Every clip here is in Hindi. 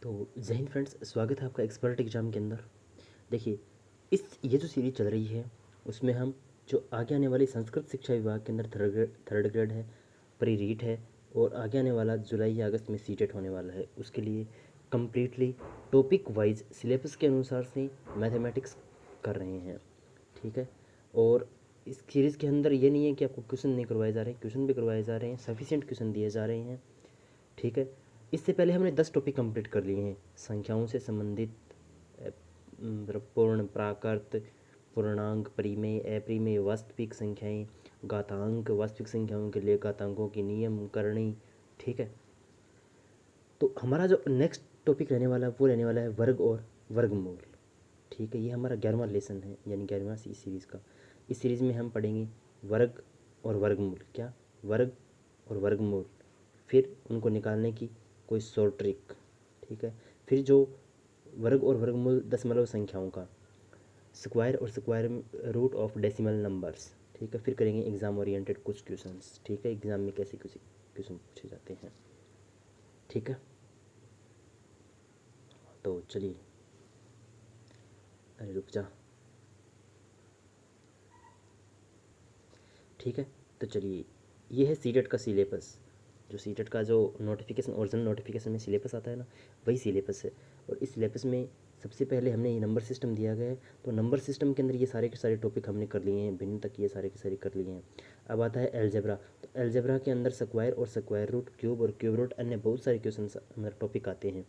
तो जय हिंद फ्रेंड्स, स्वागत है आपका एक्सपर्ट एग्ज़ाम के अंदर। देखिए, ये जो सीरीज़ चल रही है उसमें हम जो आगे आने वाली संस्कृत शिक्षा विभाग के अंदर थर्ड ग्रेड है, प्री रीट है और आगे आने वाला जुलाई या अगस्त में सीटेट होने वाला है, उसके लिए कम्प्लीटली टॉपिक वाइज सिलेबस के अनुसार से मैथमेटिक्स कर रहे हैं। ठीक है। और इस सीरीज़ के अंदर ये नहीं है कि आपको क्वेश्चन नहीं करवाए जा रहे हैं, क्वेश्चन भी करवाए जा रहे हैं, सफिशिएंट क्वेश्चन दिए जा रहे हैं। ठीक है। इससे पहले हमने 10 टॉपिक कंप्लीट कर लिए हैं संख्याओं से संबंधित, मतलब पूर्ण, प्राकृत, पूर्णांक, परिमेय, अपरिमेय, वास्तविक संख्याएं, घातांक, वास्तविक संख्याओं के लिए घातांकों की नियम करणी। ठीक है। तो हमारा जो नेक्स्ट टॉपिक रहने वाला है वो रहने वाला है वर्ग और वर्गमूल। ठीक है। ये हमारा 11वां लेसन है, यानी 11वां इस सीरीज़ का। इस सीरीज़ में हम पढ़ेंगे वर्ग और वर्गमूल। क्या? वर्ग और वर्गमूल, फिर उनको निकालने की कोई शॉर्ट ट्रिक। ठीक है। फिर जो वर्ग और वर्गमूल दशमलव संख्याओं का, स्क्वायर और square root of decimal numbers. ठीक है। फिर करेंगे एग्ज़ाम ओरिएंटेड कुछ क्वेश्चंस। ठीक है। एग्ज़ाम में कैसे कुछ क्वेश्चन पूछे जाते हैं। ठीक है। तो चलिए, अरे रुक जा। ठीक है। तो चलिए, ये है सीटेट का सिलेबस। जो सीटेट का जो नोटिफिकेशन, ओरिजिनल नोटिफिकेशन में सिलेबस आता है ना, वही सिलेबस है। और इस सिलेबस में सबसे पहले हमने ये नंबर सिस्टम दिया गया है, तो नंबर सिस्टम के अंदर ये सारे के सारे टॉपिक हमने कर लिए हैं, भिन्न तक ये सारे के सारे कर लिए हैं। अब आता है एलजेब्रा। तो एलजेब्रा के अंदर स्क्वायर और स्क्वायर रूट, क्यूब और क्यूब रूट, अन्य बहुत सारे क्वेश्चन मतलब टॉपिक आते हैं,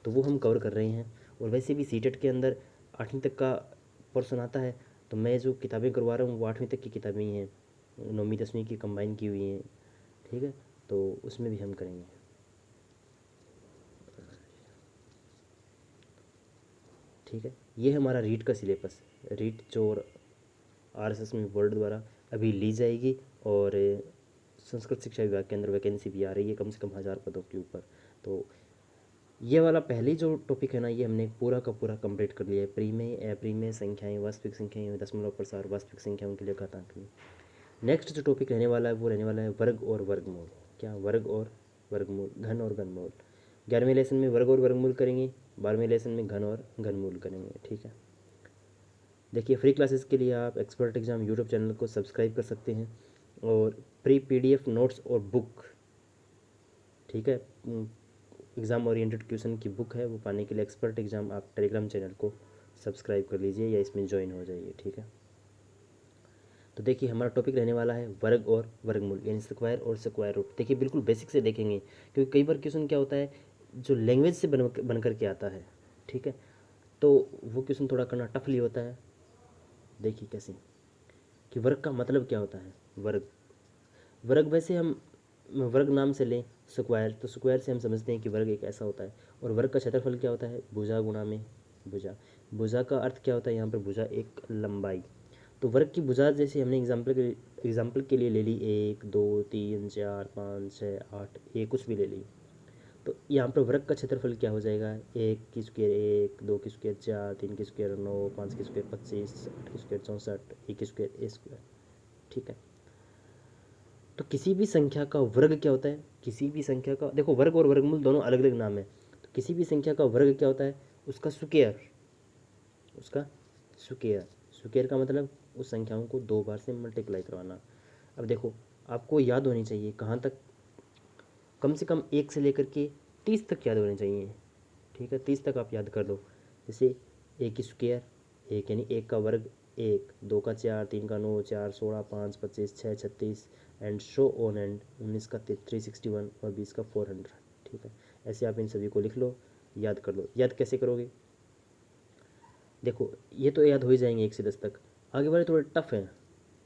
तो वो हम कवर कर रहे हैं। और वैसे भी सीटेट के अंदर 8वीं तक का पोर्शन आता है, तो मैं जो किताबें करवा रहा हूँ वो 8वीं तक की किताबें ही हैं, 9वीं 10वीं की कंबाइन की हुई हैं। ठीक है। तो उसमें भी हम करेंगे। ठीक है। ये है हमारा रीट का सिलेबस। रीट जो आरएसएस में बोर्ड द्वारा अभी ली जाएगी, और संस्कृत शिक्षा विभाग के अंदर वैकेंसी भी आ रही है कम से कम 1000 पदों के ऊपर। तो ये वाला पहले जो टॉपिक है ना, ये हमने पूरा का पूरा कंप्लीट कर लिया है। प्रीमेय, अप्रीमेय संख्याएं, वास्तविक संख्याएं, दशमलव प्रसार, वास्तविक संख्याओं के लिए घातांक में। नेक्स्ट जो टॉपिक रहने वाला है वो रहने वाला है वर्ग और वर्गमूल। क्या? वर्ग और वर्गमूल, घन और घनमूल। 11वें लेसन में वर्ग और वर्गमूल करेंगे, 12वें लेसन में घन और घनमूल करेंगे। ठीक है। देखिए, फ्री क्लासेस के लिए आप एक्सपर्ट एग्जाम यूट्यूब चैनल को सब्सक्राइब कर सकते हैं, और प्री पीडीएफ नोट्स और बुक, ठीक है, एग्ज़ाम ओरिएंटेड क्वेश्चन की बुक है, वो पाने के लिए एक्सपर्ट एग्जाम आप टेलीग्राम चैनल को सब्सक्राइब कर लीजिए या इसमें ज्वाइन हो जाइए। ठीक है। तो देखिए, हमारा टॉपिक रहने वाला है वर्ग और वर्गमूल, यानी स्क्वायर और स्क्वायर रूट। देखिए, बिल्कुल बेसिक से देखेंगे, क्योंकि कई बार क्वेश्चन क्या होता है जो लैंग्वेज से बन करके आता है। ठीक है। तो वो क्वेश्चन थोड़ा करना टफली होता है। देखिए कैसे, कि वर्ग का मतलब क्या होता है। वर्ग, वर्ग वैसे हम वर्ग नाम से लें स्क्वायर, तो स्क्वायर से हम समझते हैं कि वर्ग एक ऐसा होता है। और वर्ग का क्षेत्रफल क्या होता है? भुजा गुणा में भुजा। भुजा का अर्थ क्या होता है यहाँ पर? भुजा एक लंबाई। तो वर्ग की भुजा जैसे हमने एग्जाम्पल के लिए ले ली, 1 2 3 4 5 6 8, ये कुछ भी ले ली। तो यहाँ पर वर्ग का क्षेत्रफल क्या हो जाएगा? 1 की स्क्वायर 1, 2 की स्क्वायर 4, 3 की स्क्वायर 9, 5 की स्क्वायर 25, 8 की स्क्वायर 64, 1 की स्क्वायर ए स्क्वायर। ठीक है। तो किसी भी संख्या का वर्ग क्या होता है? किसी भी संख्या का, देखो, वर्ग और वर्गमूल दोनों अलग अलग नाम है। तो किसी भी संख्या का वर्ग क्या होता है? उसका स्क्वायर। उसका स्क्वायर। स्क्वायर का मतलब उस संख्याओं को 2 बार से मल्टीप्लाई करवाना। अब देखो, आपको याद होनी चाहिए कहाँ तक, कम से कम 1 से लेकर के 30 तक याद होने चाहिए। ठीक है। 30 तक आप याद कर लो। जैसे 1 की स्क्वायर, 1 यानी 1 का वर्ग 1, 2 का 4, 3 का 9, 4 16, 5 25, 6 36, एंड शो ऑन, एंड 19 का 361 और 20 का 400। ठीक है। ऐसे आप इन सभी को लिख लो, याद कर लो। याद कैसे करोगे? देखो, ये तो याद हो ही जाएंगे 1 से 10 तक। आगे वाले थोड़े टफ हैं।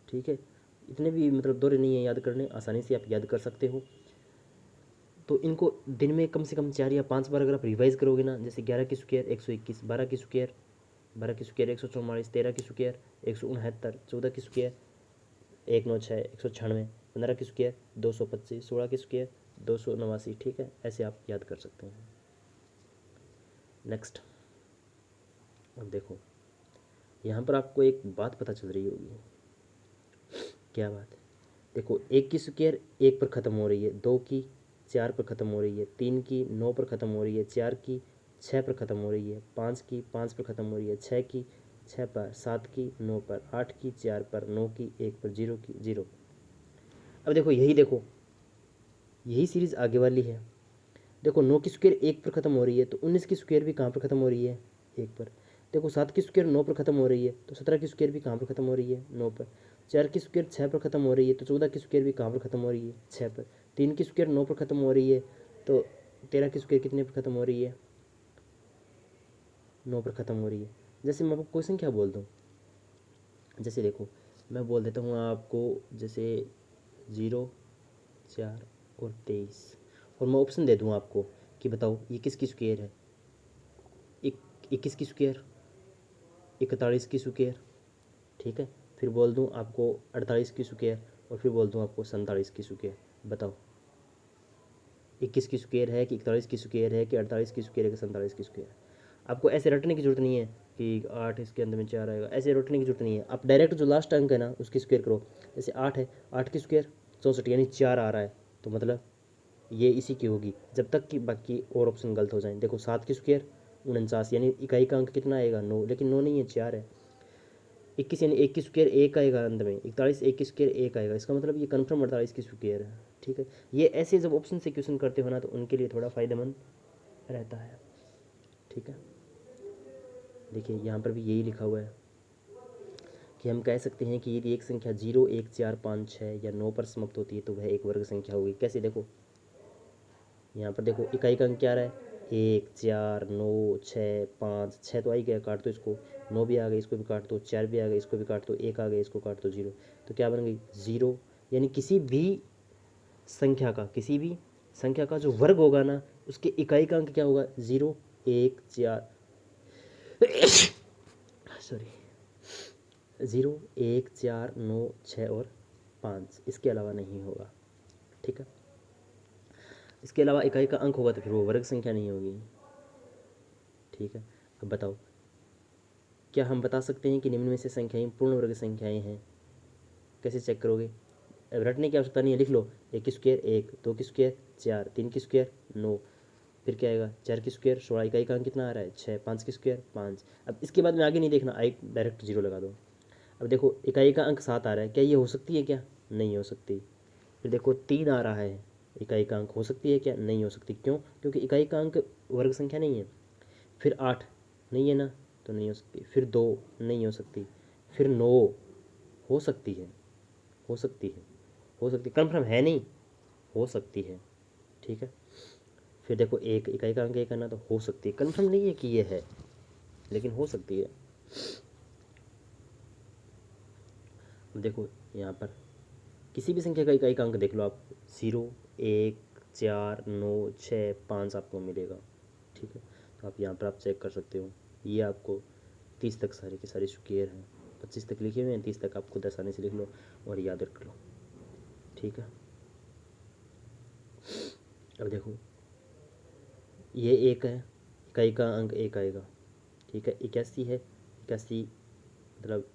ठीक है। इतने भी मतलब दौरे नहीं है याद करने, आसानी से आप याद कर सकते हो। तो इनको दिन में कम से कम 4 या 5 बार अगर आप रिवाइज करोगे ना, जैसे 11 की स्क्वायर 121, 12 की स्क्वायर 144, 13 की स्क्वायर 169, 14 की स्क्वायर 196, 196, 15 की स्क्वायर 225, 16 की स्क्वायर 289। ठीक है। ऐसे आप याद कर सकते हैं। नेक्स्ट, अब देखो, यहाँ पर आपको एक बात पता चल रही होगी। क्या बात है? देखो, 1 की स्क्वायर 1 पर ख़त्म हो रही है, 2 की 4 पर ख़त्म हो रही है, 3 की 9 पर ख़त्म हो रही है, 4 की 6 पर ख़त्म हो रही है, 5 की 5 पर ख़त्म हो रही है, 6 की 6 पर, 7 की 9 पर, 8 की 4 पर, 9 की 1 पर, 0 की 0। अब देखो यही देखो, यही सीरीज़ आगे वाली है। देखो 9 की स्क्वायर 1 पर ख़त्म हो रही है, तो 19 की स्क्वायर भी कहाँ पर ख़त्म हो रही है, 1 पर। देखो 7 की स्क्वायर 9 पर ख़त्म हो रही है, तो 17 की स्क्वायर भी कहाँ पर ख़त्म हो रही है, 9 पर। 4 की स्क्वायर 6 पर ख़त्म हो रही है, तो 14 की स्क्वायर भी कहाँ पर ख़त्म हो रही है, 6 पर। 3 की स्क्वायर 9 पर ख़त्म हो रही है, तो 13 की स्क्वायर कितने पर ख़त्म हो रही है, 9 पर ख़त्म हो रही है। जैसे मैं आपको क्वेश्चन क्या बोल दूँ, जैसे देखो मैं बोल देता हूँ आपको, जैसे 0, 4 और 23, और मैं ऑप्शन दे दूँ आपको कि बताओ ये किसकी स्क्वायर है, 21 की स्क्वायर, 41 की स्क्वायर, ठीक है। फिर बोल दूँ आपको 48 की स्क्वायर, और फिर बोल दूँ आपको 47 की स्क्वायर। बताओ 21 की स्क्वायर है कि 41 की स्क्वायर है कि 48 की स्क्वायर है कि 47 की स्क्वायर है। आपको ऐसे रटने की जरूरत नहीं है कि 8 इसके अंदर में 4 आएगा, ऐसे रटने की जरूरत नहीं है। आप डायरेक्ट जो लास्ट अंक है ना उसकी स्क्वायर करो। जैसे 8 है, 8 की स्क्वायर 64 यानी 4 आ रहा है, तो मतलब ये इसी की होगी, जब तक कि बाकी और ऑप्शन गलत हो जाएं। देखो 7 की स्क्वायर 49 यानी इकाई का अंक कितना आएगा, 9, लेकिन 9 नहीं है, 4 है। 21 यानी 1 की स्क्वायर 1 आएगा अंत में, 41 1 की स्क्वायर 1 आएगा, इसका मतलब ये कन्फर्म 48 की स्क्वायर है, ठीक है। ये ऐसे जब ऑप्शन से क्वेश्चन करते हो ना, तो उनके लिए थोड़ा फ़ायदेमंद रहता है, ठीक है। देखिए यहाँ पर भी यही लिखा हुआ है कि हम कह सकते हैं कि यदि एक संख्या 0 1 4 5 6 या 9 पर समाप्त होती है तो वह एक वर्ग संख्या होगी। कैसे, देखो यहाँ पर देखो इकाई का अंक क्या आ रहा है, 1 4 9 6 5, 6 तो आ ही गया, काट दो इसको, 9 भी आ गई, इसको भी काट दो, 4 भी आ गए, इसको भी काट दो, 1 आ गया, इसको काट दो, 0। तो क्या बन गई, 0। यानी किसी भी संख्या का जो वर्ग होगा ना, उसके इकाई का अंक क्या होगा, 0 1 4 सॉरी 0 1 4 9 6 और 5, इसके अलावा नहीं होगा, ठीक है। इसके अलावा इकाई का अंक होगा तो फिर वो वर्ग संख्या नहीं होगी, ठीक है। अब बताओ, क्या हम बता सकते हैं कि निम्न में से संख्याएं पूर्ण वर्ग संख्याएं हैं। कैसे चेक करोगे, अब रटने की आवश्यकता नहीं है, लिख लो। 1 की स्क्वायर 1, 2 की स्क्वायर 4, 3 की स्क्वायर 9, फिर क्या आएगा, 4 की स्क्वायर 16, इकाई का अंक कितना आ रहा है, 6, 5 की स्क्वायर 5। अब इसके बाद में आगे नहीं देखना, आई डायरेक्ट 0 लगा दो। अब देखो इकाई का अंक 7 आ रहा है, क्या ये हो सकती है, क्या नहीं हो सकती। फिर देखो 3 आ रहा है, इकाई का अंक हो सकती है क्या, नहीं हो सकती। क्यों, क्योंकि इकाई का अंक वर्ग संख्या नहीं है। फिर 8 नहीं है ना, तो नहीं हो सकती। फिर 2 नहीं हो सकती। फिर 9 हो सकती है, हो सकती है, हो सकती है, कन्फर्म है नहीं, हो सकती है, ठीक है। फिर देखो एक इकाई का अंक 1 है ना, तो हो सकती है, कन्फर्म नहीं है कि ये है, लेकिन हो सकती है। देखो यहाँ पर किसी भी संख्या का इकाई का अंक देख लो आप, 0 1 4 9 6 5 आपको मिलेगा, ठीक है। तो आप यहाँ पर आप चेक कर सकते हो, ये आपको 30 तक सारे के सारे स्क्वायर हैं, 25 तक लिखे हुए हैं, 30 तक आप खुद आसानी से लिख लो और याद रख लो, ठीक है। अब देखो ये 1 है, इकाई का अंक 1 आएगा, ठीक है। 81 है, 81 मतलब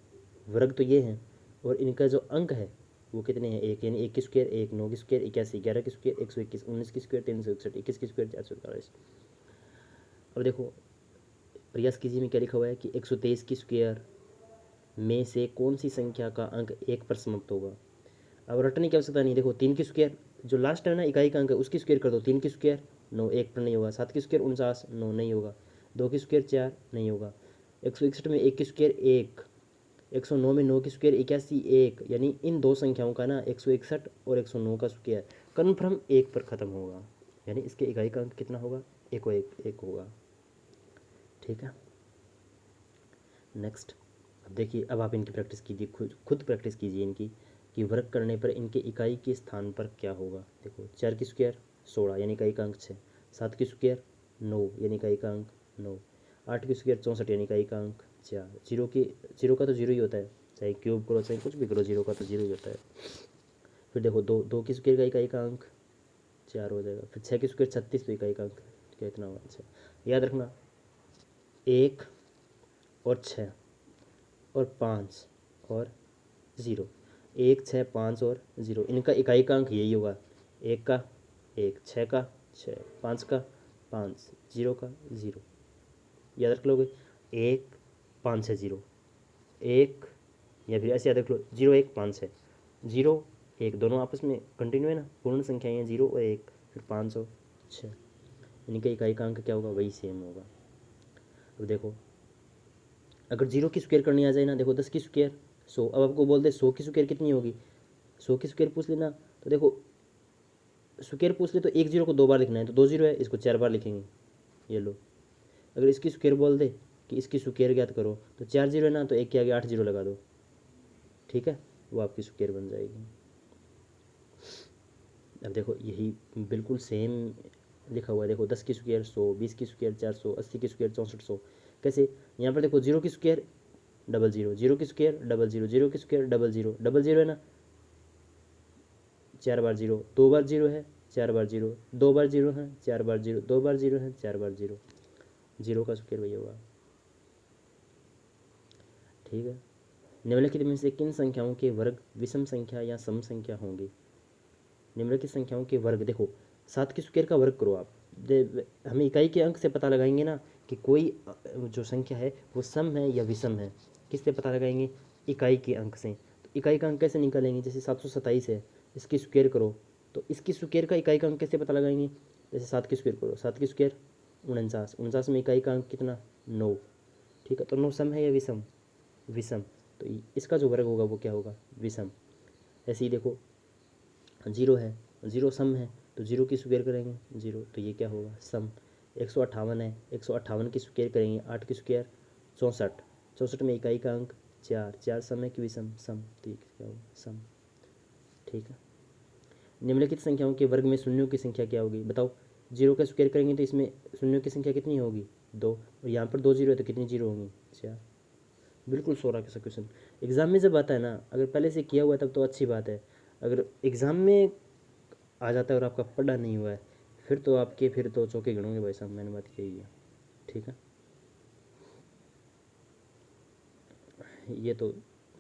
वर्ग तो ये है, और इनका जो अंक है वो कितने हैं, 1, यानी 1 की स्क्वायर 1, 9 की स्क्वायर 81, 11 की स्क्वायर 121, 19 की स्क्वायर 361, 21 की स्क्वायर 441। अब देखो प्रयास कीजिए में क्या लिखा हुआ है कि 123 की स्क्वायर में से कौन सी संख्या का अंक 1 पर समाप्त होगा। अब रटने की आवश्यकता नहीं, देखो 3 की स्क्वायर जो लास्ट है ना इकाई का अंक है उसकी स्क्वायर कर दो, 3 की स्क्वायर 9, 1 पर नहीं होगा। 7 की स्क्वायर 49, 9 नहीं होगा। 2 की स्क्वायर 4 नहीं होगा। 161 में 1 की स्क्वायर 1, 109 में 9 की स्क्वायर 81 1, यानी इन दो संख्याओं का ना 161 और 109 का स्क्वायर कन्फर्म 1 पर ख़त्म होगा, यानी इसके इकाई का अंक कितना होगा, 1 और 1 होगा, ठीक है। नेक्स्ट, अब देखिए, अब आप इनकी प्रैक्टिस कीजिए, खुद प्रैक्टिस कीजिए इनकी कि वर्क करने पर इनके इकाई के स्थान पर क्या होगा। देखो 4 की स्क्वायर 16 यानी इकाई का अंक 6, 7 की स्क्वायर 9 यानी इकाई का अंक 9, 8 की स्क्वायर 64 यानी इकाई का अंक 4, जीरो का तो जीरो ही होता है, चाहे क्यूब करो चाहे कुछ भी करो, जीरो का तो जीरो ही होता है। फिर देखो दो की स्क्वायर का इकाई का अंक 4 हो जाएगा। फिर 6 की स्क्वायर 36, तो इकाई का अंक क्या इतना होगा, 6। याद रखना 1 और 6 और 5 और 0, 1 6 5 और 0, इनका इकाई का अंक यही होगा, 1 का 1, 6 का 6, 5 का 5, 0 का 0। याद रख लोगे, 1 5 6 0, 1, या फिर ऐसे याद रख लो 0 1 5 6, 0 1 दोनों आपस में कंटिन्यू है ना, पूर्ण संख्याएं हैं 0 और 1, फिर 506, इनका इकाई का अंक क्या होगा, वही सेम होगा। अब देखो अगर 0 की स्क्वायर करनी आ जाए ना, देखो 10 की स्क्वायर 100, अब आपको बोल दे 100 की स्क्वायर कितनी होगी, 100 की स्क्वायर पूछ लेना, तो देखो स्क्वायर पूछ ले तो 1 0 को 2 बार लिखना है, तो 2 0 है, इसको 4 बार लिखेंगे, ये लो। अगर इसकी स्क्वायर बोल दे कि इसकी स्क्वायर ज्ञात करो, तो 4 0 है ना, तो 1 के आगे 8 0 लगा दो, ठीक है, वो आपकी स्क्वायर बन जाएगी। अब देखो यही बिल्कुल सेम लिखा हुआ है, देखो 10 की स्क्वायर 100, 20 की स्क्वायर 400, 80 की स्क्वायर 6400, कैसे, यहाँ पर देखो 0 की स्क्वायर डबल 0, 0 की स्क्वायर डबल 0, 0 की स्क्वायर डबल 0, डबल 0 है ना, 4 बार 0, 2 बार 0 है, 4 बार 0, 2 बार 0 है, 4 बार 0, 2 बार 0 है, 4 बार 0, 0 का स्क्वायर वही होगा, ठीक है। निम्नलिखित में से किन संख्याओं के वर्ग विषम संख्या या सम संख्या होंगे। निम्नलिखित संख्याओं के वर्ग, देखो 7 की स्क्वायर का वर्ग करो आप, हमें इकाई के अंक से पता लगाएंगे ना कि कोई जो संख्या है वो सम है या विषम है, किससे पता लगाएंगे, इकाई के अंक से। तो इकाई का अंक कैसे निकालेंगे, जैसे 727 है, इसकी स्क्वायर करो, तो इसकी स्क्वायर का इकाई का अंक कैसे पता लगाएंगे, जैसे 7 की स्क्वायर करो, 7 की स्क्वायर 49, 49 में इकाई का अंक कितना 9, ठीक है, तो 9 सम है या विषम, विषम, तो इसका जो वर्ग होगा वो क्या होगा, विषम। ऐसे ही देखो 0 है, 0 सम है, तो 0 की स्क्वायर करेंगे 0, तो ये क्या होगा सम। 158 है, 158 की स्क्वायर करेंगे, 8 की स्क्वायर 64, 64 में इकाई का अंक 4, 4 सम है कि विषम, सम, तो ये क्या होगा सम, ठीक है। निम्नलिखित संख्याओं के वर्ग में शून्यों की संख्या क्या होगी, बताओ। 0 का स्क्वायर करेंगे तो इसमें शून्यों की संख्या कितनी होगी 2, और यहाँ पर 2 0 है तो कितनी 0 होंगी 4, बिल्कुल 16 का क्वेश्चन। एग्जाम में जब आता है ना, अगर पहले से किया हुआ है तब तो अच्छी बात है, अगर एग्जाम में आ जाता है और आपका पढ़ा नहीं हुआ है, फिर तो चौके गिनोगे भाई साहब, मैंने बात यही है, ठीक है। ये तो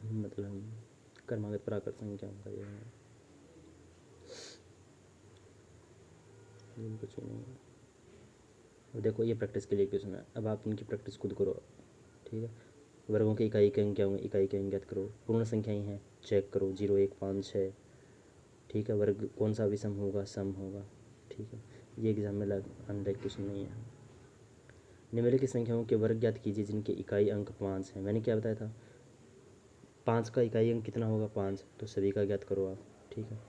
मतलब क्रमागत प्राकृत संख्या का ये है, कुछ नहीं है। अब देखो ये प्रैक्टिस के लिए क्वेश्चन है, अब आप इनकी प्रैक्टिस खुद करो, ठीक है। वर्गों के इकाई के अंक क्या होंगे, इकाई के अंक ज्ञात करो, पूर्ण संख्याएं हैं चेक करो, 0 1 5 6, ठीक है। वर्ग कौन सा विषम होगा, सम होगा, ठीक है। ये एग्जाम में अनलाइक क्वेश्चन नहीं है। निम्नलिखित संख्याओं के वर्ग ज्ञात कीजिए जिनके इकाई अंक 5 हैं, मैंने क्या बताया था, 5 का इकाई अंक कितना होगा 5, तो सभी का ज्ञात करो आप, ठीक है।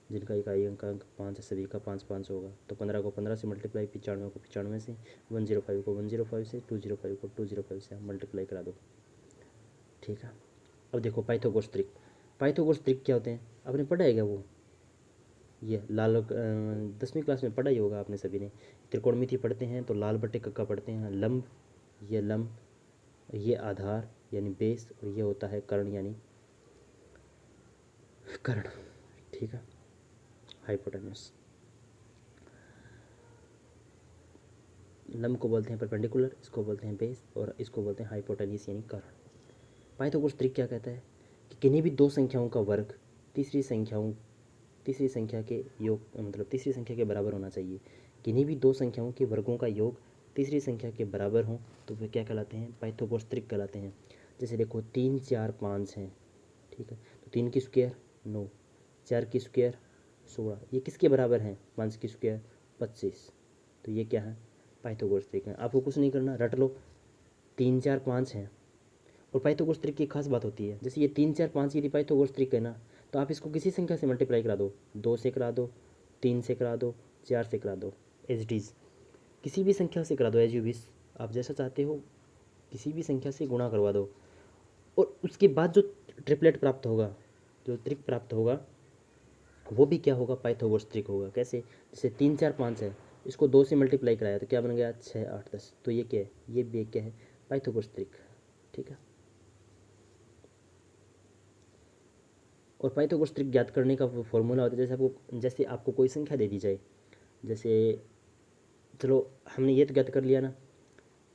जिनका इकाई अंक 5 है सभी का 5 5 होगा, तो 15 को 15 से मल्टीप्लाई, 95 को 95 से, 105 को 105 से, 205 को 205 से आप मल्टीप्लाई करा दो, ठीक है। अब देखो पाइथागोरस त्रिक, पाइथागोरस त्रिक क्या होते हैं, आपने पढ़ा है क्या वो, ये लाल 10वीं क्लास में पढ़ा ही होगा आपने सभी ने, त्रिकोणमिति पढ़ते हैं तो लाल बट्टे कक्का पढ़ते हैं, लंब, ये आधार यानी बेस, और ये होता है कर्ण यानी कर्ण, ठीक है, हाइपोटेनस। लंब को बोलते हैं परपेंडिकुलर, इसको बोलते हैं बेस, और इसको बोलते हैं हाइपोटेनस यानी कर्ण। पाइथागोरस त्रिक क्या कहता है कि किन्हीं भी दो संख्याओं का वर्ग तीसरी संख्या के योग मतलब तीसरी संख्या के बराबर होना चाहिए। किन्हीं भी दो संख्याओं के वर्गों का योग तीसरी संख्या के बराबर हो तो वे क्या कहलाते हैं, पाइथागोरस त्रिक कहलाते हैं। जैसे देखो 3 4 5 हैं, ठीक है, तो 3 की स्क्वायर 9, 4 की स्क्वायर 16, ये किसके बराबर हैं, 5 की स्क्वायर 25, तो ये क्या है, पाइथागोरस त्रिक है। आपको कुछ नहीं करना, रट लो, 3 4 5 हैं। और पाइथागोरस त्रिक की एक खास बात होती है, जैसे ये 3 4 5 यदि पाइथागोरस त्रिक है ना, तो आप इसको किसी संख्या से मल्टीप्लाई करा दो, 2 से करा दो, 3 से करा दो, 4 से करा दो, एज इट इज़ किसी भी संख्या से करा दो, एज यू विश, आप जैसा चाहते हो किसी भी संख्या से गुणा करवा दो, और उसके बाद जो ट्रिपलेट प्राप्त होगा, जो त्रिक प्राप्त होगा, वो भी क्या होगा, पाइथागोरस त्रिक होगा। कैसे, जैसे 3 4 5 है, इसको 2 से मल्टीप्लाई कराया तो क्या बन गया 6 8 10, तो ये क्या है, ये भी क्या है, पाइथागोरस त्रिक, ठीक है। और पाइथागोरस त्रिक ज्ञात करने का फॉर्मूला होता है, जैसे आपको कोई संख्या दे दी जाए, जैसे चलो हमने ये तो ज्ञात कर लिया ना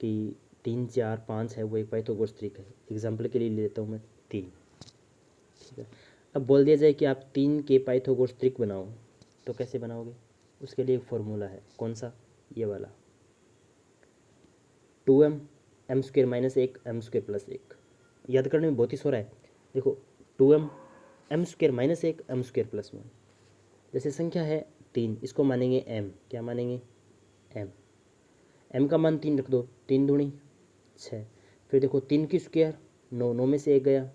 कि 3 4 5 है, वो एक पाइथागोरस त्रिक है, एग्जाम्पल के लिए ले लेता हूँ मैं 3, ठीक है। अब बोल दिया जाए कि आप 3 के पाइथागोरस त्रिक बनाओ, तो कैसे बनाओगे, उसके लिए एक फॉर्मूला है, कौन सा, ये वाला, 2m m square minus 1 m square plus 1। याद करने में बहुत ही सो रहा है। देखो 2m m square minus 1 m square plus 1। जैसे संख्या है 3, इसको मानेंगे m, क्या मानेंगे m। m का मान 3 रख दो, 3 दूनी 6। फिर देखो 3 की स्क्वायर 9, 9 में से 1 गया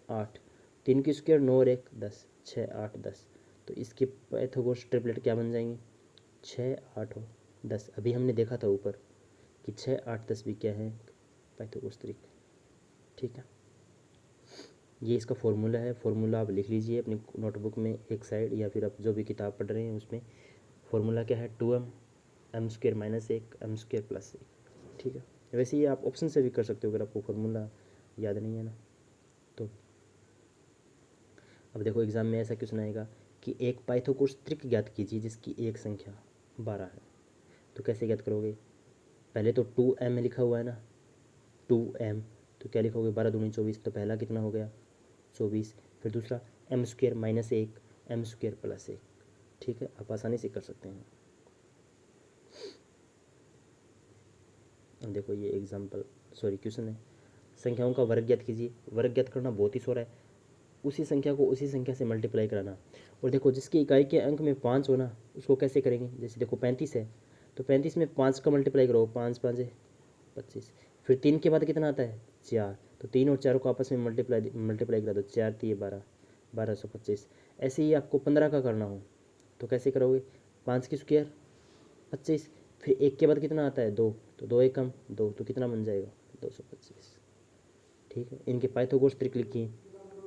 8, 3 की स्क्वायर 9 और 1 10, 6 8 10। तो इसके पाइथागोरस ट्रिपलेट क्या बन जाएंगे, 6 8 और 10। अभी हमने देखा था ऊपर कि 6 8 10 भी क्या है, पाइथागोरस ट्रिक। ठीक है, ये इसका फॉर्मूला है। फॉर्मूला आप लिख लीजिए अपनी नोटबुक में एक साइड, या फिर आप जो भी किताब पढ़ रहे हैं उसमें। फॉर्मूला क्या है, 2m m square minus 1 m square plus 1। ठीक है, वैसे ये आप ऑप्शन से भी कर सकते हो अगर आपको फॉर्मूला याद नहीं है ना तो। अब देखो एग्जाम में ऐसा क्वेश्चन आएगा कि एक पाइथागोरस त्रिक ज्ञात कीजिए जिसकी एक संख्या 12 है। तो कैसे ज्ञात करोगे, पहले तो 2m लिखा हुआ है ना, 2m, तो क्या लिखोगे 12 दूनी 24। तो पहला कितना हो गया 24। फिर दूसरा m square minus 1 m square plus 1। ठीक है, आप आसानी से कर सकते हैं। अब देखो ये एग्जाम्पल सॉरी क्वेश्चन है, संख्याओं का वर्ग ज्ञात कीजिए। वर्ग ज्ञात करना बहुत ही सोरा है, उसी संख्या को उसी संख्या से मल्टीप्लाई कराना। और देखो जिसकी इकाई के अंक में 5 होना उसको कैसे करेंगे, जैसे देखो 35 है तो 35 में 5 का मल्टीप्लाई करो, 5 5 25। फिर 3 के बाद कितना आता है 4, तो 3 और 4 को आपस में मल्टीप्लाई करा दो, 4 3 12, 1225। ऐसे ही आपको 15 का करना हो तो कैसे करोगे, 5 की स्क्वायर 25, फिर 1 के बाद कितना आता है 2, तो 2 1 कम 2, तो कितना बन जाएगा 225। ठीक है, इनके पाइथागोरस ट्रिक लिखिए।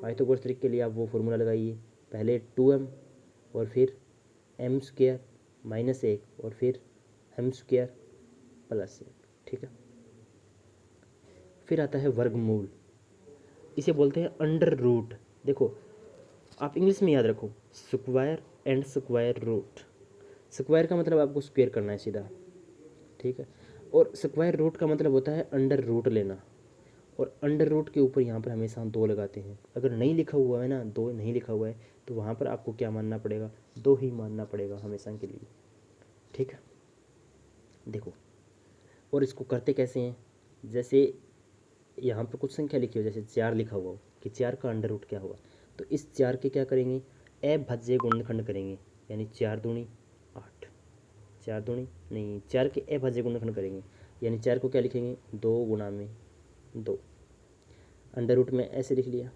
पाइथागोरस ट्रिक के लिए आप वो फॉर्मूला लगाइए, पहले 2m और फिर m स्क्वायर माइनस 1 और फिर m स्क्वायर प्लस 1। ठीक है, फिर आता है वर्गमूल, इसे बोलते हैं अंडर रूट। देखो आप इंग्लिश में याद रखो, square and square root. Square का मतलब आपको स्क्वायर करना है सीधा, ठीक है, और स्क्वायर रूट का मतलब होता है अंडर रूट लेना। और अंडर रूट के ऊपर यहाँ पर हमेशा 2 लगाते हैं। अगर नहीं लिखा हुआ है ना, 2 नहीं लिखा हुआ है तो वहाँ पर आपको क्या मानना पड़ेगा, 2 ही मानना पड़ेगा हमेशा के लिए। ठीक है, देखो और इसको करते कैसे हैं, जैसे यहाँ पर कुछ संख्या लिखी हो, जैसे 4 लिखा हुआ हो कि 4 का अंडर रूट क्या होगा, तो इस 4 के क्या करेंगे, अभाज्य गुणनखंड करेंगे, यानी 4 दूनी 8, 4 दूनी नहीं 4 के अभाज्य गुणनखंड करेंगे, यानी 4 को क्या लिखेंगे 2 गुणा में 2, अंडर रूट में ऐसे लिख लिया।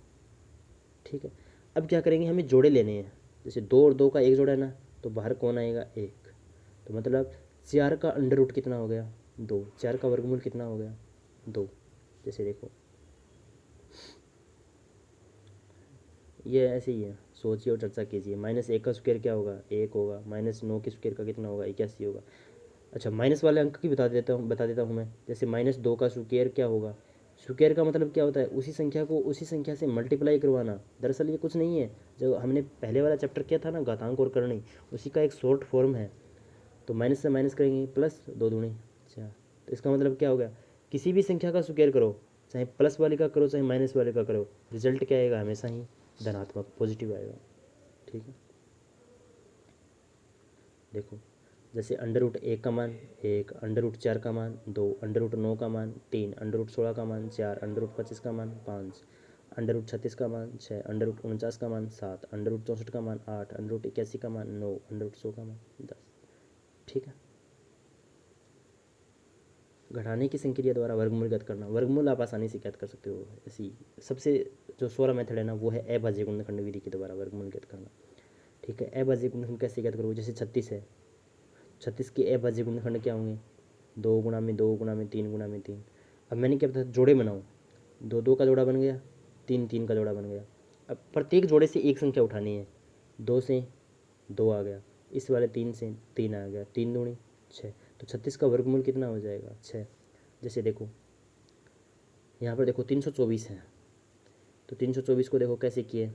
ठीक है, अब क्या करेंगे, हमें जोड़े लेने हैं। जैसे 2 और 2 का एक जोड़ा है ना, तो बाहर कौन आएगा 1, तो मतलब 4 का अंडर रूट कितना हो गया 2, 4 का वर्गमूल कितना हो गया 2। जैसे देखो ये ऐसे ही है, सोचिए और चर्चा कीजिए। -1 का स्क्वायर क्या होगा 1 होगा, -9 के स्क्वायर का कितना होगा 81 होगा। अच्छा माइनस वाले अंक की बता देता हूँ मैं। जैसे -2 का स्क्वायर क्या होगा, स्क्वायर का मतलब क्या होता है, उसी संख्या को उसी संख्या से मल्टीप्लाई करवाना। दरअसल ये कुछ नहीं है, जो हमने पहले वाला चैप्टर किया था ना घातांक और करणी, उसी का एक शॉर्ट फॉर्म है। तो माइनस से माइनस करेंगे प्लस 2 दूनी 4, तो इसका मतलब क्या हो गया, किसी भी संख्या का स्क्वायर करो, चाहे प्लस वाले का करो चाहे माइनस वाले का करो, रिजल्ट क्या आएगा हमेशा ही धनात्मक पॉजिटिव आएगा। ठीक है, देखो जैसे अंडर रूट 1 का मान 1, अंडर रूट 4 का मान 2, अंडर रूट 9 का मान 3, अंडर रूट 16 का मान 4, अंडर रूट 25 का मान 5, अंडर रूट 36 का मान 6, अंडर रूट 49 का मान 7, अंडर रूट 64 का मान 8, अंडर रूट 81 का मान 9, अंडर रूट 100 का मान 10। ठीक है, घटाने की संक्रिया द्वारा वर्गमूल ज्ञात करना। वर्गमूल आप आसानी से ज्ञात कर सकते हो। ऐसी सबसे जो सोरा मेथड है ना वो है अभाज्य गुणनखंड विधि के द्वारा वर्गमूल ज्ञात करना। ठीक है, अभाज्य गुणनखंड कैसे ज्ञात करोगे, जैसे 36 है, 36 के अभाज्य गुणनखंड क्या होंगे 2 गुणा में 2 गुणा में 3 गुणा में 3। अब मैंने क्या बताया, जोड़े बनाओ, 2 2 का जोड़ा बन गया, 3 3 का जोड़ा बन गया। अब प्रत्येक जोड़े से एक संख्या उठानी है, 2 से 2 आ गया, इस वाले 3 से 3 आ गया, 3 दूनी 6, तो 36 का वर्गमूल कितना हो जाएगा 6। जैसे देखो यहाँ पर देखो 324 है, तो 324 को देखो कैसे किए,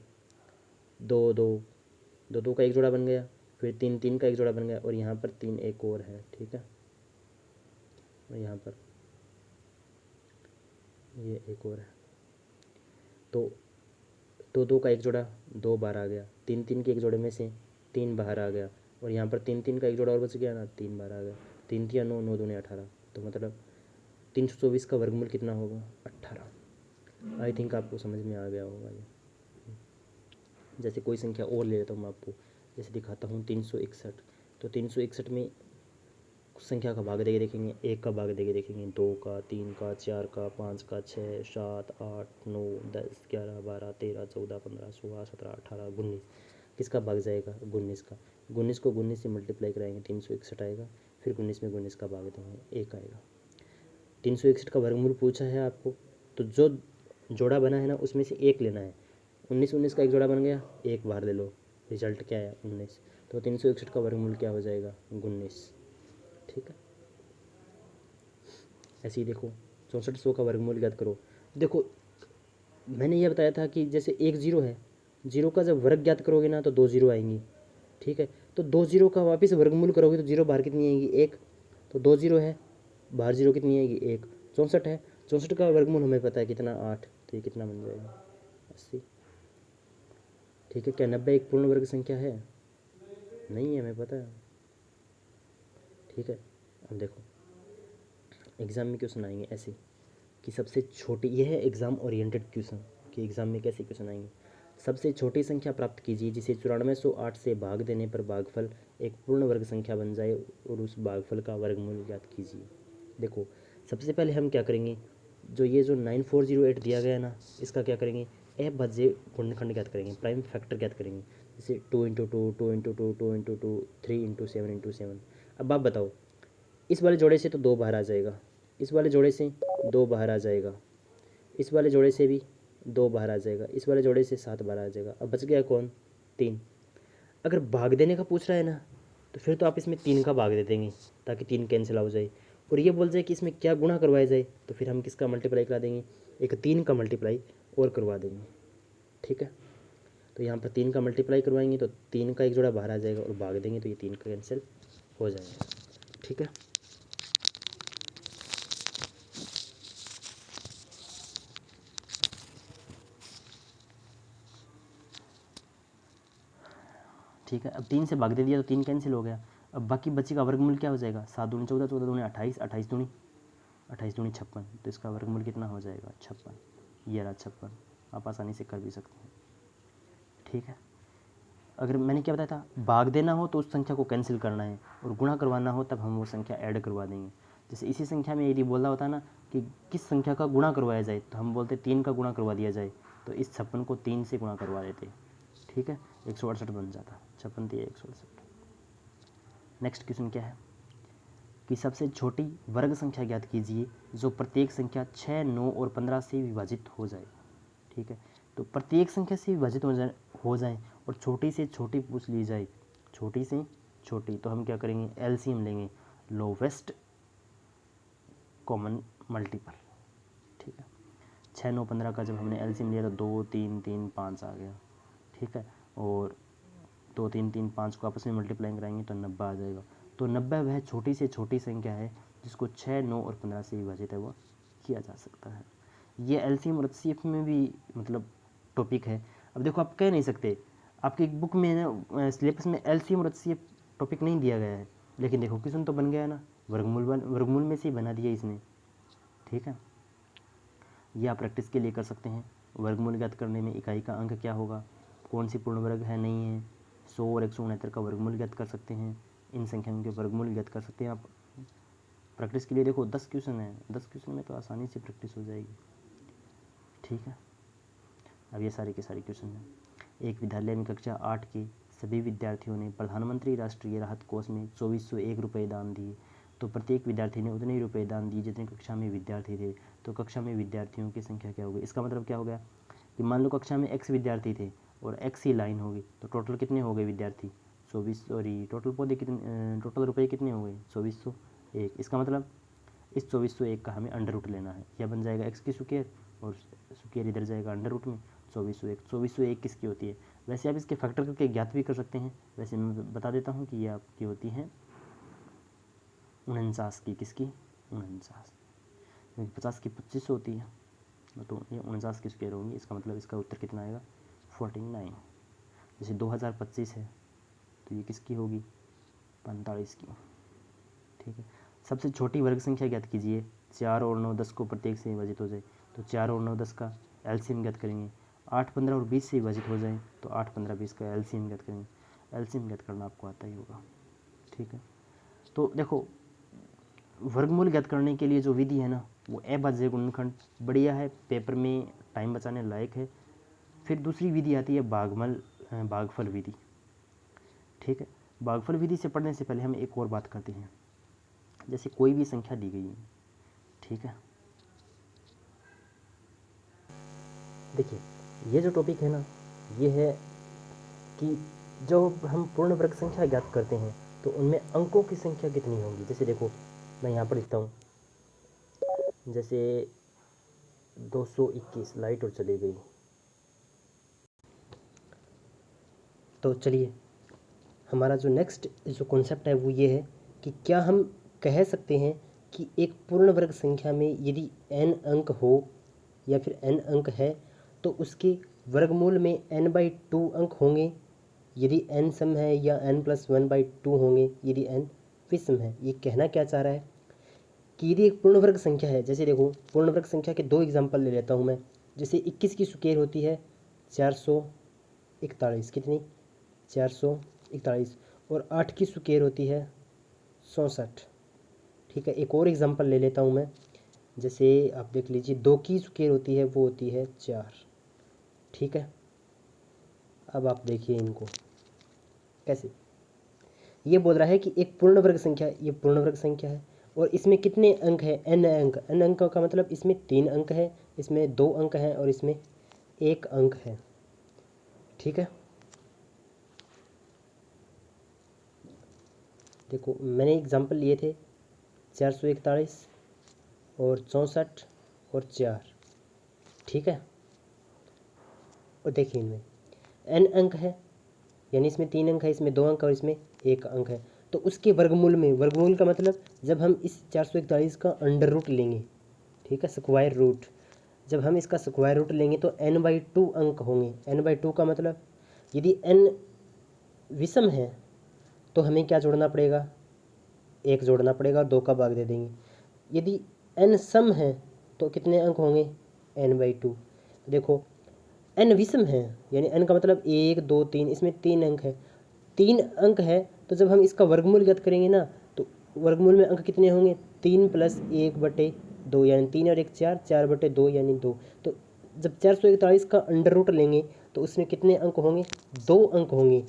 2 2 2 2 का एक जोड़ा बन गया, फिर 3 3 का एक जोड़ा बन गया, और यहाँ पर 3 एक और है। ठीक है, और यहाँ पर ये एक और है, तो 2 2 का एक जोड़ा 2 बाहर आ गया, 3 3 के एक जोड़े में से 3 बाहर आ गया, और यहाँ पर 3 3 का एक जोड़ा और बच गया ना, 3 बाहर आ गया, 3 3 9 9 दूनी 18, तो मतलब 324 का वर्गमूल कितना होगा? 18। आई थिंक आपको समझ में आ गया होगा ये। जैसे कोई संख्या और ले लेता हूँ मैं आपको, जैसे दिखाता हूँ 361। तो 361 में संख्या का भाग देके देखेंगे, एक का भाग देके देखेंगे, 2 का, 3 का, 4 का, 5 का, 6, 7, 8, 9, 10, 11, 12, 13, 14, 15, 16, 17, 18, 19। किसका भाग जाएगा? 19 का। 19 को 19 से मल्टीप्लाई कराएंगे, 361 आएगा। फिर 19 में 19 का भाग देंगे, 1 आएगा। 361 का वर्गमूल पूछा है आपको, तो जो जोड़ा बना है ना उसमें से एक लेना है। 19 का एक जोड़ा बन गया, एक बाहर ले लो, रिजल्ट क्या है? 19। तो 361 का वर्गमूल क्या हो जाएगा? 19। ठीक है, ऐसे ही देखो 6400 का वर्गमूल ज्ञात करो। देखो मैंने ये बताया था कि जैसे एक जीरो है, जीरो का जब वर्ग ज्ञात करोगे ना तो 2 जीरो आएंगी। ठीक है, तो 2 जीरो का वापस वर्गमूल करोगे तो जीरो बाहर कितनी आएगी? 1। तो 2 जीरो है, बाहर जीरो कितनी आएगी? 1। 64 है, 64 का वर्गमूल हमें पता है कितना? 8। तो ये कितना बन जाएगा? 80। ठीक है, क्या 90 एक पूर्ण वर्ग संख्या है? नहीं है, हमें पता है। ठीक है, अब देखो एग्ज़ाम में क्वेश्चन आएंगे ऐसे कि सबसे छोटी, यह है एग्ज़ाम ओरिएंटेड क्वेश्चन कि एग्ज़ाम में कैसे क्वेश्चन आएंगे। सबसे छोटी संख्या प्राप्त कीजिए जिसे 9408 से भाग देने पर भागफल एक पूर्ण वर्ग संख्या बन जाए और उस भागफल का वर्गमूल ज्ञात कीजिए। देखो सबसे पहले हम क्या करेंगे, जो ये जो 9408 दिया गया है ना, इसका क्या करेंगे? अभाज्य गुणनखंड ज्ञात करेंगे, प्राइम फैक्टर ज्ञात करेंगे। जैसे 2 × 2, 2 × 2, 2 × 2, 3 × 7 × 7। अब आप बताओ, इस वाले जोड़े से तो 2 बाहर आ जाएगा, इस वाले जोड़े से 2 बाहर आ जाएगा, इस वाले जोड़े से भी 2 बाहर आ जाएगा, इस वाले जोड़े से 7 बाहर आ जाएगा। अब बच गया कौन? 3। अगर भाग देने का पूछ रहा है ना, तो फिर तो आप इसमें 3 का भाग दे देंगे ताकि 3 कैंसिल हो जाए। और ये बोल जाए कि इसमें क्या गुणा करवाया जाए, तो फिर हम किसका मल्टीप्लाई करा देंगे? एक 3 का मल्टीप्लाई और करवा देंगे। ठीक है, तो यहाँ पर 3 का मल्टीप्लाई करवाएंगे तो 3 का एक जोड़ा बाहर आ जाएगा और भाग देंगे तो ये 3 का कैंसिल हो जाएगा। ठीक है, ठीक है, अब 3 से भाग दे दिया तो 3 कैंसिल हो गया। अब बाकी बची का वर्गमूल क्या हो जाएगा? 7 दूनी 14, 14 दूनी 28, 28 दूनी 56। तो इसका वर्गमूल कितना हो जाएगा? 56। ये रहा 56। आप आसानी से कर भी सकते हैं। ठीक है, अगर मैंने क्या बताया था, भाग देना हो तो उस संख्या को कैंसिल करना है और गुणा करवाना हो तब हम वो संख्या ऐड करवा देंगे। जैसे इसी संख्या में यदि बोला होता ना कि किस संख्या का गुणा करवाया जाए, तो हम बोलते 3 का गुणा करवा दिया जाए, तो इस 56 को 3 से गुणा करवा देते। ठीक है, 168 बन जाता। 56 3 168। नेक्स्ट क्वेश्चन क्या है कि सबसे छोटी वर्ग संख्या ज्ञात कीजिए जो प्रत्येक संख्या 6, 9 और 15 से विभाजित हो जाए। ठीक है, तो प्रत्येक संख्या से विभाजित हो जाए और छोटी से छोटी पूछ ली जाए, छोटी से छोटी, तो हम क्या करेंगे? एलसीएम लेंगे, लोवेस्ट कॉमन मल्टीपल। ठीक है, 6, 9, 15 का जब हमने एलसीएम लिया तो 2, 3, 3, 5 आ गया। ठीक है, और 2, 3, 3, 5 को आपस में मल्टीप्लाई कराएंगे तो 90 आ जाएगा। तो 90 वह छोटी से छोटी संख्या है जिसको 6, 9 और 15 से विभाजित है वो किया जा सकता है। ये एलसीएम और एचसीएफ में भी मतलब टॉपिक है। अब देखो आप कह नहीं सकते, आपकी बुक में ना सिलेबस में एलसीएम और एचसीएफ टॉपिक नहीं दिया गया है, लेकिन देखो क्वेश्चन तो बन गया ना, वर्गमूल में से ही बना दिया इसने। ठीक है, ये आप प्रैक्टिस के लिए कर सकते हैं। वर्गमूल ज्ञात करने में इकाई का अंक क्या होगा, कौन सी पूर्ण वर्ग है नहीं है, 100 और 169 का वर्गमूल ज्ञात कर सकते हैं, इन संख्याओं के वर्गमूल ज्ञात कर सकते हैं आप। प्रैक्टिस के लिए देखो 10 क्वेश्चन है, 10 क्वेश्चन में तो आसानी से प्रैक्टिस हो जाएगी। ठीक है, अब ये सारे के सारे क्वेश्चन हैं। एक विद्यालय में कक्षा 8 के सभी विद्यार्थियों ने प्रधानमंत्री राष्ट्रीय राहत कोष में 2401 रुपये दान दिए, तो प्रत्येक विद्यार्थी ने उतने ही रुपये दान दिए जितने कक्षा में विद्यार्थी थे, तो कक्षा में विद्यार्थियों की संख्या क्या होगी? इसका मतलब क्या हो गया कि मान लो कक्षा में एक्स विद्यार्थी थे और एक्स ही लाइन होगी, तो टोटल कितने हो गए विद्यार्थी? 24, टोटल पौधे कितने, टोटल रुपये कितने हो गए? 2401। इसका मतलब इस 2401 का हमें अंडर रूट लेना है, यह बन जाएगा एक्स की स्क्वायर और स्क्वायर इधर जाएगा अंडर रूट में 2401। 2401 किसकी होती है? वैसे आप इसके फैक्टर करके ज्ञात भी कर सकते हैं, वैसे मैं बता देता हूँ कि ये आपकी होती है 49 की। किसकी? 49, क्योंकि 50 की 25 होती है, तो ये 49 की स्क्वायर होंगी। इसका मतलब इसका उत्तर कितना आएगा? 49। जैसे 2025 है तो ये किसकी होगी? 45 की। ठीक है, सबसे छोटी वर्ग संख्या ज्ञात कीजिए। 4 और 9 10 को प्रत्येक से विभाजित हो जाए तो 4 और 9 10 का एलसीएम ज्ञात करेंगे। 8 15 और 20 से विभाजित हो जाए तो 8 15 20 का एलसीएम ज्ञात करेंगे। एलसीएम ज्ञात करना आपको आता ही होगा, ठीक है। तो देखो वर्गमूल ज्ञात करने के लिए जो विधि है ना वो अभाज्य गुणनखंड बढ़िया है, पेपर में टाइम बचाने लायक है। फिर दूसरी विधि आती है भागफल विधि, ठीक है। भागफल विधि से पढ़ने से पहले हम एक और बात करते हैं। जैसे कोई भी संख्या दी गई है, ठीक है। देखिए ये जो टॉपिक है ना ये है कि जो हम पूर्ण वर्ग संख्या ज्ञात करते हैं तो उनमें अंकों की संख्या कितनी होगी। जैसे देखो मैं यहाँ पर लिखता हूँ, जैसे 221 लाइट और चली गई। तो चलिए हमारा जो नेक्स्ट जो कॉन्सेप्ट है वो ये है कि क्या हम कह सकते हैं कि एक पूर्ण वर्ग संख्या में यदि n अंक हो या फिर n अंक है तो उसके वर्गमूल में n/2 अंक होंगे यदि n सम है, या n+1/2 होंगे यदि n विषम है। ये कहना क्या चाह रहा है कि यदि एक पूर्ण वर्ग संख्या है, जैसे देखो पूर्ण वर्ग संख्या के 2 एग्जाम्पल ले लेता हूँ मैं। जैसे 21 की स्क्वायर होती है 441, कितनी 441, और 8 की स्क्वायर होती है 64, ठीक है। एक और एग्जांपल ले लेता हूँ मैं, जैसे आप देख लीजिए 2 की स्क्वायर होती है वो होती है 4, ठीक है। अब आप देखिए इनको कैसे, ये बोल रहा है कि एक पूर्ण वर्ग संख्या, ये पूर्ण वर्ग संख्या है और इसमें कितने अंक है, n अंक। n अंक का मतलब इसमें 3 अंक है, इसमें 2 अंक हैं और इसमें 1 अंक है, ठीक है। देखो मैंने एग्जांपल लिए थे 441 और 64 और 4, ठीक है। और देखिए इनमें n अंक है, यानी इसमें 3 अंक है, इसमें 2 अंक और इसमें 1 अंक है। तो उसके वर्गमूल में, वर्गमूल का मतलब जब हम इस 441 का अंडर रूट लेंगे, ठीक है, स्क्वायर रूट, जब हम इसका स्क्वायर रूट लेंगे तो n/2 अंक होंगे। n/2 का मतलब यदि n विषम है तो हमें क्या जोड़ना पड़ेगा, 1 जोड़ना पड़ेगा, 2 का भाग दे देंगे। यदि n सम है तो कितने अंक होंगे, n/2। देखो n विषम है, यानी n का मतलब 1 2 3, इसमें 3 अंक है, 3 अंक है। तो जब हम इसका वर्गमूल ज्ञात करेंगे ना तो वर्गमूल में अंक कितने होंगे, 3 + 1/2 यानी 3 और 1 4, 4/2 यानी 2। तो जब 441 का अंडर रूट लेंगे तो उसमें कितने अंक होंगे, 2 अंक होंगे।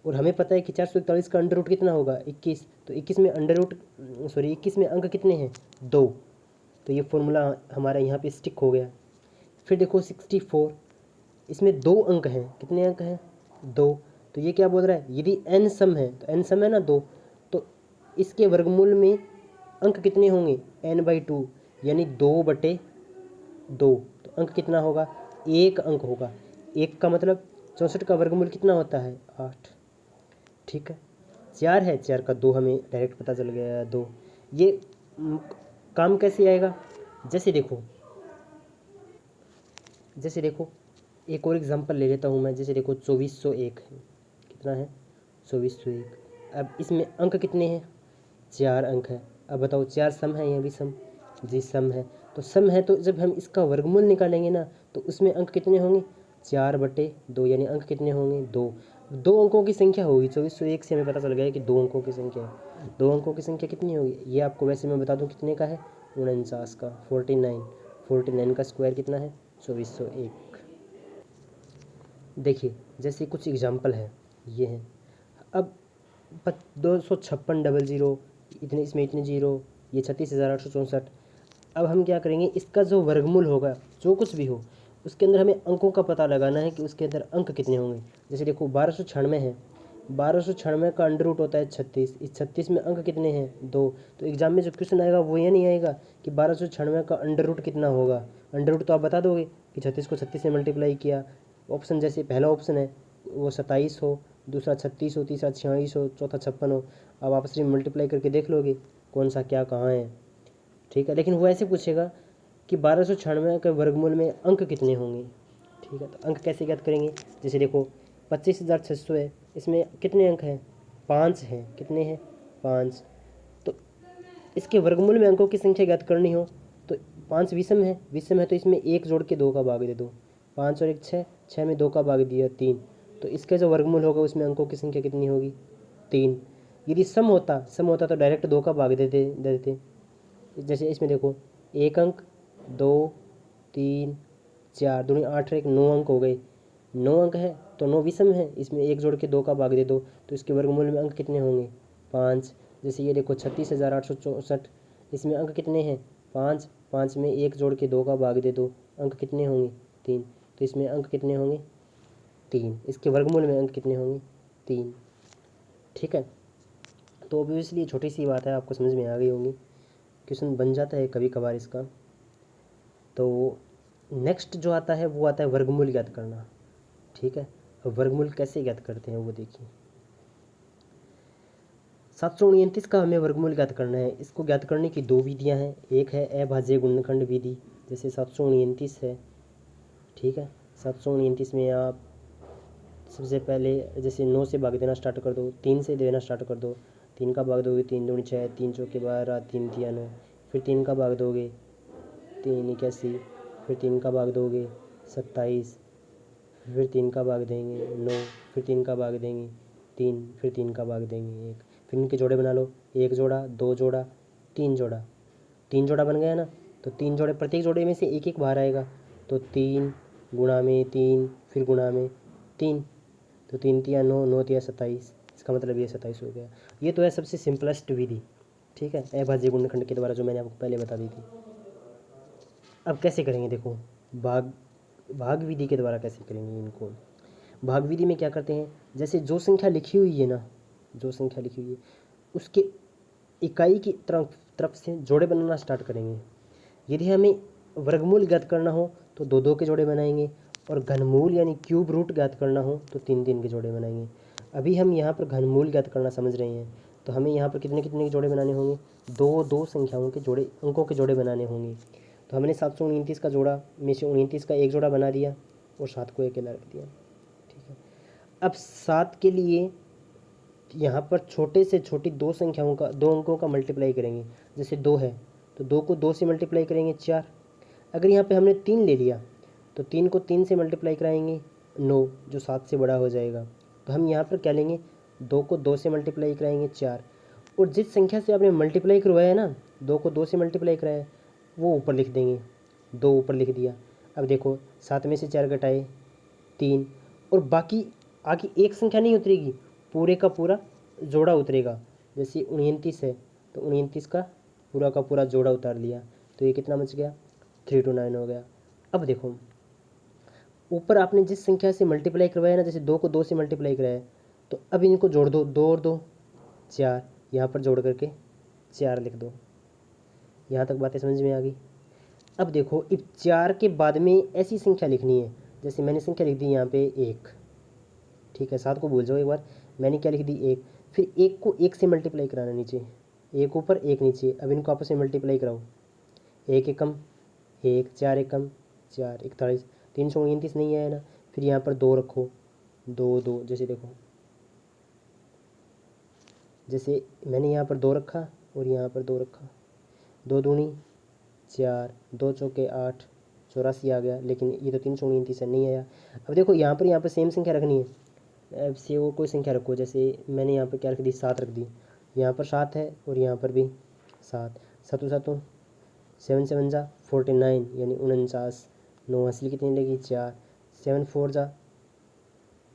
और हमें पता है कि 441 का अंडर रूट कितना होगा, 21। तो 21 में अंडर रूट 21 में अंक कितने हैं, 2। तो ये फॉर्मूला हमारा यहाँ पे स्टिक हो गया। फिर देखो 64, इसमें 2 अंक हैं, कितने अंक हैं, 2। तो ये क्या बोल रहा है, यदि n सम है तो n सम है ना 2, तो इसके वर्गमूल में अंक कितने होंगे, n/2 यानी 2/2। तो अंक कितना होगा, 1 अंक होगा। 1 का मतलब 64 का वर्गमूल कितना होता है, 8, ठीक है। 4 है, 4 का 2 हमें डायरेक्ट पता चल गया, 2। ये काम कैसे आएगा, जैसे देखो एक और एग्जांपल ले लेता हूँ मैं। जैसे देखो 2401 है, कितना है, 2401। अब इसमें अंक कितने हैं, 4 अंक है। अब बताओ 4 सम है या विषम, जी सम है। तो सम है तो जब हम इसका वर्गमूल निकालेंगे ना तो उसमें अंक कितने होंगे, 4/2 यानी अंक कितने होंगे, 2। 2 अंकों की संख्या होगी। 2401 से हमें पता चल गया कि 2 अंकों की संख्या है। 2 अंकों की संख्या कितनी होगी, ये आपको वैसे मैं बता दूं कितने का है, 49 का, 49 का स्क्वायर कितना है, 2401। देखिए जैसे कुछ एग्जाम्पल है ये हैं। अब 256,000, इतने, इसमें इतने जीरो, ये 36,864। अब हम क्या करेंगे, इसका जो वर्गमूल होगा जो कुछ भी हो उसके अंदर हमें अंकों का पता लगाना है कि उसके अंदर अंक कितने होंगे। जैसे देखो 1296 है, 1296 का अंडर रूट होता है 36, इस 36 में अंक कितने हैं, 2। तो एग्जाम में जो क्वेश्चन आएगा वो ये नहीं आएगा कि 1296 का अंडर रूट कितना होगा। अंडर रूट तो आप बता दोगे कि 36 को 36 से मल्टीप्लाई किया। ऑप्शन जैसे पहला ऑप्शन है वो 27 हो, दूसरा 36 हो, तीसरा 46 हो, चौथा 56 हो। अब आपस में मल्टीप्लाई करके देख लोगे कौन सा क्या कहाँ है, ठीक है। लेकिन वो ऐसे पूछेगा कि 1296 के वर्गमूल में अंक कितने होंगे, ठीक है। तो अंक कैसे ज्ञात करेंगे, जैसे देखो 25,600 है, इसमें कितने अंक हैं, 5 हैं, कितने हैं, 5। तो इसके वर्गमूल में अंकों की संख्या ज्ञात करनी हो तो 5 विषम है तो इसमें 1 जोड़ के 2 का भाग दे दो। 5 और 1 6, 6 में 2 का भाग दिया 3, तो इसका जो वर्गमूल होगा उसमें अंकों की संख्या कितनी होगी? 3। यदि सम होता तो डायरेक्ट 2 का भाग दे देते। जैसे इसमें देखो 1 अंक, 2, 3, 4, दूनी 8 और 1 9 अंक हो गए। 9 अंक है तो 9 विषम है, इसमें 1 जोड़ के 2 का भाग दे दो तो इसके वर्गमूल में अंक कितने होंगे? 5। जैसे ये देखो 36,864, इसमें अंक कितने हैं? 5। 5 में 1 जोड़ के 2 का भाग दे दो, अंक कितने होंगे? 3। तो इसमें अंक कितने होंगे? 3। इसके वर्गमूल में अंक कितने होंगे? 3। ठीक है, तो ऑब्वियसली छोटी सी बात है, आपको समझ में आ गई होगी। क्वेश्चन बन जाता है कभी कभार इसका। तो नेक्स्ट जो आता है वो आता है वर्गमूल ज्ञात करना। ठीक है, अब वर्गमूल कैसे ज्ञात करते हैं वो देखिए। 729 का हमें वर्गमूल ज्ञात करना है। इसको ज्ञात करने की 2 विधियां हैं। एक है अभाज्य गुणनखंड विधि, जैसे 729 है। ठीक है, 729 में आप सबसे पहले जैसे 9 से भाग देना स्टार्ट कर दो, 3 से देना स्टार्ट कर दो। 3 का भाग दोगे 3 दूनी 6, 3 चौके 12, 3 तिया 9। फिर 3 का भाग दोगे 3 81, फिर 3 का भाग दोगे 27, फिर 3 का भाग देंगे 9, फिर 3 का भाग देंगे 3, फिर 3 का भाग देंगे 1। फिर इनके जोड़े बना लो, 1 जोड़ा, 2 जोड़ा, 3 जोड़ा। 3 जोड़ा बन गया ना, तो 3 जोड़े, प्रत्येक जोड़े में से एक एक बाहर आएगा, तो 3 गुणा में 3, फिर गुणा में 3, तो 3 तिया 9, 9 तिया 27, इसका मतलब ये 27 हो गया। ये तो है सबसे सिंपलेस्ट विधि। ठीक है, अभाज्य गुणनखंड के द्वारा, जो मैंने आपको पहले बता दी थी। अब कैसे करेंगे देखो, भाग विधि के द्वारा कैसे करेंगे इनको। भाग विधि में क्या करते हैं, जैसे जो संख्या लिखी हुई है ना, जो संख्या लिखी हुई है उसके इकाई की तरफ से जोड़े बनाना स्टार्ट करेंगे। यदि हमें वर्गमूल ज्ञात करना हो तो 2 के जोड़े बनाएंगे, और घनमूल यानी क्यूब रूट ज्ञात करना हो तो 3 के जोड़े बनाएंगे। अभी हम यहाँ पर घनमूल ज्ञात करना समझ रहे हैं, तो हमें यहाँ पर कितने के जोड़े बनाने होंगे? 2 संख्याओं के जोड़े, अंकों के जोड़े बनाने होंगे। तो हमने 729 का जोड़ा में से 29 का एक जोड़ा बना दिया और 7 को अकेला रख दिया। ठीक है, अब 7 के लिए यहाँ पर छोटे से छोटी 2 संख्याओं का, 2 अंकों का मल्टीप्लाई करेंगे। जैसे 2 है तो 2 को 2 से मल्टीप्लाई करेंगे 4। अगर यहाँ पे हमने 3 ले लिया तो 3 को 3 से मल्टीप्लाई कराएंगे 9, जो 7 से बड़ा हो जाएगा। तो हम यहाँ पर क्या लेंगे, 2 को 2 से मल्टीप्लाई कराएंगे 4, और जिस संख्या से आपने मल्टीप्लाई करवाया है ना, 2 को 2 से मल्टीप्लाई कराया, वो ऊपर लिख देंगे। 2 ऊपर लिख दिया। अब देखो 7 में से 4 घटाए 3, और बाकी आगे एक संख्या नहीं उतरेगी, पूरे का पूरा जोड़ा उतरेगा। जैसे 29 है तो 29 का पूरा जोड़ा उतार लिया, तो ये कितना बच गया? 329 हो गया। अब देखो ऊपर आपने जिस संख्या से मल्टीप्लाई करवाया ना, जैसे 2 को 2 से मल्टीप्लाई कराया, तो अब इनको जोड़ दो, 2 और 2 4, यहाँ पर जोड़ करके 4 लिख दो। यहाँ तक बातें समझ में आ गई। अब देखो इस 4 के बाद में ऐसी संख्या लिखनी है, जैसे मैंने संख्या लिख दी यहाँ पे 1। ठीक है, 7 को भूल जाओ एक बार, मैंने क्या लिख दी 1। फिर 1 को 1 से मल्टीप्लाई कराना नीचे, 1 ऊपर 1 नीचे। अब इनको आपस में मल्टीप्लाई कराओ, 1 एकम 1, 4 एकम 4, 41, 329 नहीं आया ना। फिर यहाँ पर 2 रखो, 2 2, जैसे देखो, जैसे मैंने यहाँ पर 2 रखा और यहाँ पर 2 रखा, 2 दूनी 4, 2 चौके 8, 84 आ गया। लेकिन ये तो 329 नहीं आया। अब देखो यहाँ पर सेम संख्या रखनी है। अब से वो कोई संख्या रखो, जैसे मैंने यहाँ पर क्या रख दी, 7 रख दी। यहाँ पर 7 है और यहाँ पर भी 7, 7 7 7 7 जा 49 यानी 49। 9 असली कितनी लगी? 4, 7 4 जा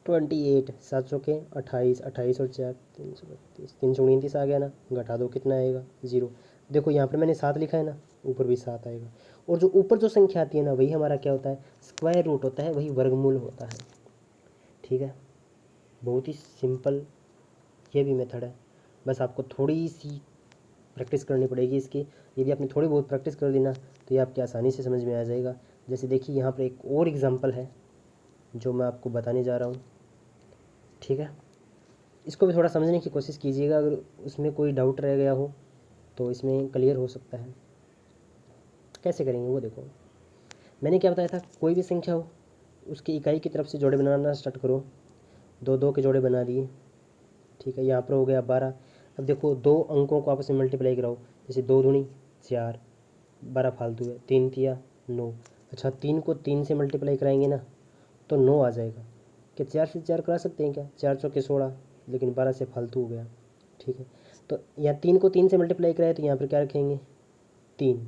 28, 7 चौके 28, 28 और 4 332, 329 आ गया ना। घटा दो, कितना आएगा? 0। देखो यहाँ पर मैंने 7 लिखा है ना, ऊपर भी 7 आएगा। और जो ऊपर जो संख्या आती है ना, वही हमारा क्या होता है? स्क्वायर रूट होता है, वही वर्गमूल होता है। ठीक है, बहुत ही सिंपल ये भी मेथड है, बस आपको थोड़ी सी प्रैक्टिस करनी पड़ेगी इसकी। यदि आपने थोड़ी बहुत प्रैक्टिस कर ली ना, तो ये आपकी आसानी से समझ में आ जाएगा। जैसे देखिए यहाँ पर एक और एग्जांपल है जो मैं आपको बताने जा रहा हूँ। ठीक है, इसको भी थोड़ा समझने की कोशिश कीजिएगा, अगर उसमें कोई डाउट रह गया हो तो इसमें क्लियर हो सकता है। कैसे करेंगे वो देखो, मैंने क्या बताया था, कोई भी संख्या हो उसकी इकाई की तरफ से जोड़े बनाना स्टार्ट करो। 2 2 के जोड़े बना दिए। ठीक है, यहाँ पर हो गया 12। अब देखो 2 अंकों को आपस में मल्टीप्लाई कराओ, जैसे 2 दूनी 4, 12 फालतू है, 3 तिया 9। अच्छा 3 को 3 से मल्टीप्लाई कराएंगे ना तो 9 आ जाएगा। क्या 4 से 4 करा सकते हैं क्या? 4 चौके 16, लेकिन 12 से फालतू हो गया। ठीक है, तो यहाँ 3 को 3 से मल्टीप्लाई कराए तो यहाँ पर क्या रखेंगे 3,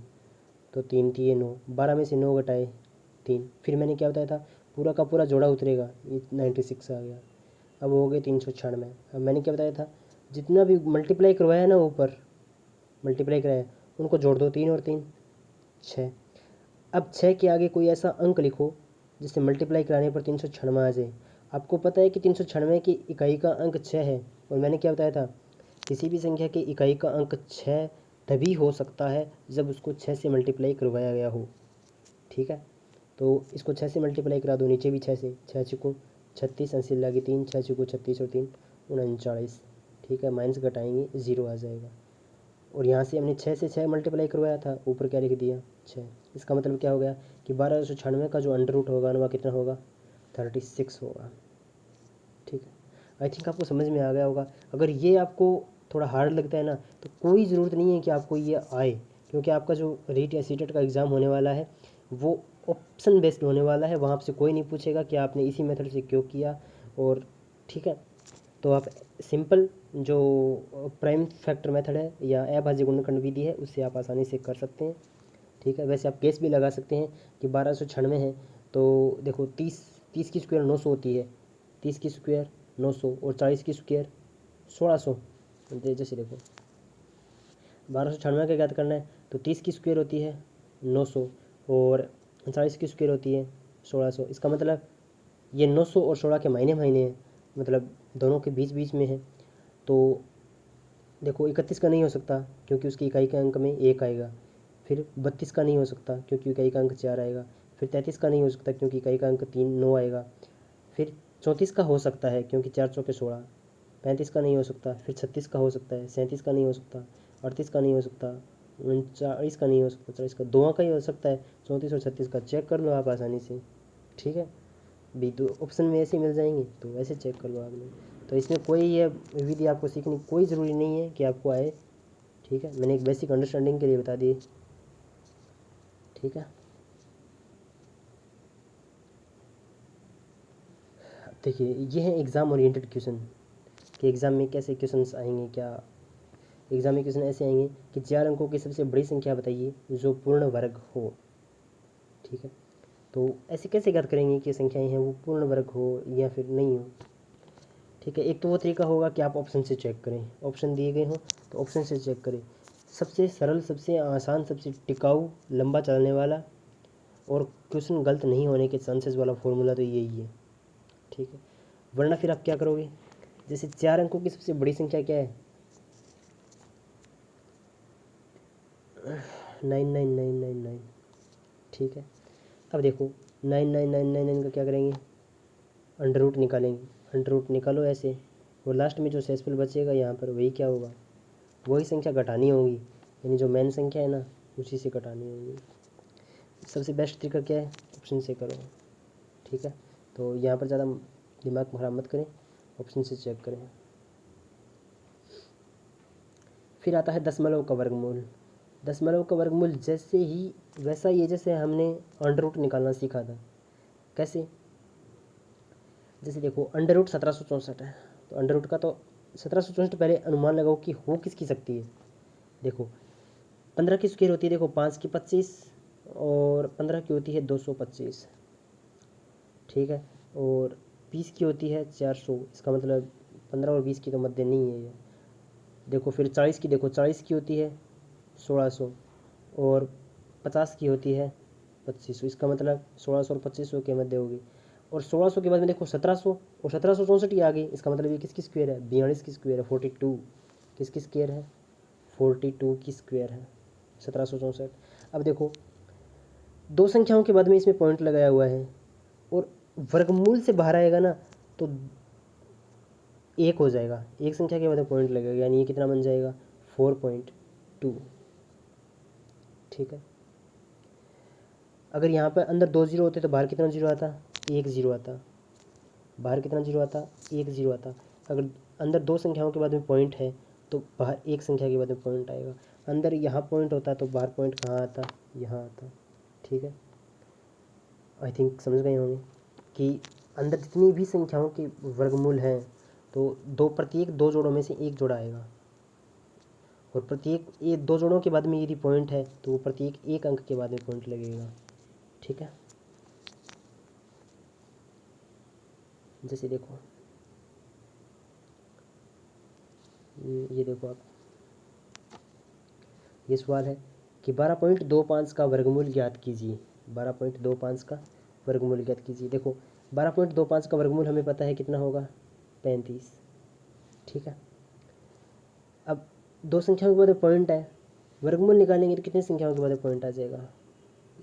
तो 3 तिये 9, 12 में से 9 घटाए 3, फिर मैंने क्या बताया था पूरा का पूरा जोड़ा उतरेगा, ये 96 आ गया। अब हो गए 396। अब मैंने क्या बताया था जितना भी मल्टीप्लाई करवाया ना ऊपर मल्टीप्लाई कराया उनको जोड़ दो, 3 और 3 6। अब 6 के आगे कोई ऐसा अंक लिखो जिससे मल्टीप्लाई कराने पर 396 आ जाए। आपको पता है कि 396 की इकाई का अंक 6 है, और मैंने क्या बताया था किसी भी संख्या की इकाई का अंक 6 तभी हो सकता है जब उसको 6 से मल्टीप्लाई करवाया गया हो। ठीक है, तो इसको 6 से मल्टीप्लाई करा दो, नीचे भी 6 से, 6 चुको 36, 80 लगे 3, 6 चुको 36 और 3 39। ठीक है, माइनस घटाएंगे 0 आ जाएगा। और यहाँ से हमने 6 से 6 मल्टीप्लाई करवाया था, ऊपर क्या लिख दिया 6। इसका मतलब क्या हो गया कि 1296 का जो अंडर रूट होगा ना वह कितना होगा 36 होगा। ठीक है, आई थिंक आपको समझ में आ गया होगा। अगर ये आपको थोड़ा हार्ड लगता है ना तो कोई ज़रूरत नहीं है कि आपको ये आए, क्योंकि आपका जो रीट या सीटेट का एग्ज़ाम होने वाला है वो ऑप्शन बेस्ड होने वाला है। वहाँ आपसे कोई नहीं पूछेगा कि आपने इसी मेथड से क्यों किया। और ठीक है, तो आप सिंपल जो प्राइम फैक्टर मेथड है या अभाज्य गुणनखंड विधि है उससे आप आसानी से कर सकते हैं। ठीक है, वैसे आप केस भी लगा सकते हैं कि 1296 है तो देखो 30 की स्क्वायर 900 होती है, 30 की स्क्वायर 900 और 40 की स्क्वायर 1600। जैसे देखो 1296 का ज्ञात करना है तो 30 की स्क्वायर होती है 900 और 40 की स्क्वायर होती है 1600। इसका मतलब ये 900 और 16 के महीने महीने हैं, मतलब दोनों के बीच बीच में है। तो देखो 31 का नहीं हो सकता क्योंकि उसकी इकाई के अंक में 1 आएगा। फिर 32 का नहीं हो सकता क्योंकि इकाई का अंक 4 आएगा। फिर 33 का नहीं हो सकता क्योंकि इकाई का अंक 3 9 आएगा। फिर 34 का हो सकता है क्योंकि 4 चौके 16। 35 का नहीं हो सकता, फिर 36 का हो सकता है, 37 का नहीं हो सकता, 38 का नहीं हो सकता, 39 का नहीं हो सकता, 40 का, दोनों का ही हो सकता है। 34 और 36 का चेक कर लो आप आसानी से। ठीक है, भी दो ऑप्शन में ऐसे मिल जाएंगे तो वैसे चेक कर लो आपने। तो इसमें कोई ये विधि आपको सीखनी कोई ज़रूरी नहीं है कि आपको आए। ठीक है, मैंने एक बेसिक अंडरस्टैंडिंग के लिए बता दी। ठीक है, देखिए ये है एग्ज़ाम ओरिएंटेड क्वेश्चन कि एग्ज़ाम में कैसे क्वेश्चंस आएंगे। क्या एग्ज़ाम में क्वेश्चन ऐसे आएंगे कि 4 अंकों की सबसे बड़ी संख्या बताइए जो पूर्ण वर्ग हो। ठीक है, तो ऐसे कैसे ज्ञात करेंगे कि संख्याएं हैं वो पूर्ण वर्ग हो या फिर नहीं हो। ठीक है, एक तो वो तरीका होगा कि आप ऑप्शन से चेक करें, ऑप्शन दिए गए हों तो ऑप्शन से चेक करें। सबसे सरल, सबसे आसान, सबसे टिकाऊ, लंबा चलने वाला और क्वेश्चन गलत नहीं होने के चांसेस वाला फॉर्मूला तो यही है। ठीक है, वरना फिर आप क्या करोगे, जैसे 4 अंकों की सबसे बड़ी संख्या क्या है 99999। ठीक है, अब देखो 99999 का क्या करेंगे अंडर रूट निकालेंगे। अंडर रूट निकालो ऐसे, और लास्ट में जो शेषफल बचेगा यहाँ पर वही क्या होगा वही संख्या घटानी होगी, यानी जो मेन संख्या है ना उसी से घटानी होगी। सबसे बेस्ट तरीका क्या है ऑप्शन से करो। ठीक है, तो यहाँ पर ज़्यादा दिमाग खराब मत करें, ऑप्शन से चेक करें। फिर आता है दशमलव का वर्गमूल। दशमलव का वर्गमूल जैसे ही वैसा ही है जैसे हमने अंडर रूट निकालना सीखा था। कैसे, जैसे देखो अंडर रूट 1764 है तो अंडर रूट का तो 1764 पहले अनुमान लगाओ कि हो किसकी सकती है। देखो 15 की स्क्वायर होती है, देखो 5 की 25 और 15 की होती है 225। ठीक है, और 20 की होती है 400। इसका मतलब 15 और 20 की तो मध्य नहीं है ये। देखो फिर 40 की, देखो 40 की होती है 1600 और 50 की होती है 2500। इसका मतलब 1600 और 2500 के मध्य होगी। और 1600 के बाद में देखो 1700 और 1764 ही आ गई। इसका मतलब ये किसकी स्क्वायर है 42 की स्क्वायर है 42। किसकी स्क्वायर है 42 की स्क्वायर है 1764। अब देखो दो संख्याओं के बाद में इसमें पॉइंट लगाया हुआ है और वर्गमूल से बाहर आएगा ना तो एक हो जाएगा, एक संख्या के बाद में पॉइंट लगेगा, यानी ये कितना बन जाएगा 4.2। ठीक है, अगर यहाँ पर अंदर 2 जीरो होते तो बाहर कितना जीरो आता 1 जीरो आता। बाहर कितना जीरो आता 1 जीरो आता। अगर अंदर दो संख्याओं के बाद में पॉइंट है तो बाहर एक संख्या के बाद में पॉइंट आएगा। अंदर यहाँ पॉइंट होता तो बाहर पॉइंट कहाँ आता, यहाँ आता। ठीक है, आई थिंक समझ गए होंगे कि अंदर जितनी भी संख्याओं के वर्गमूल हैं तो प्रत्येक दो जोड़ों में से एक जोड़ा आएगा, और प्रत्येक ये दो जोड़ों के बाद में यदि पॉइंट है तो वो प्रत्येक एक अंक के बाद में पॉइंट लगेगा। ठीक है, जैसे देखो ये देखो आप, ये सवाल है कि 12.25 का वर्गमूल ज्ञात कीजिए। 12.25 का वर्गमूल ज्ञात कीजिए। देखो 12.25 का वर्गमूल हमें पता है कितना होगा, 35। ठीक है, अब दो संख्याओं के बाद पॉइंट है, वर्गमूल निकालेंगे तो कितनी संख्याओं के बाद पॉइंट आ जाएगा,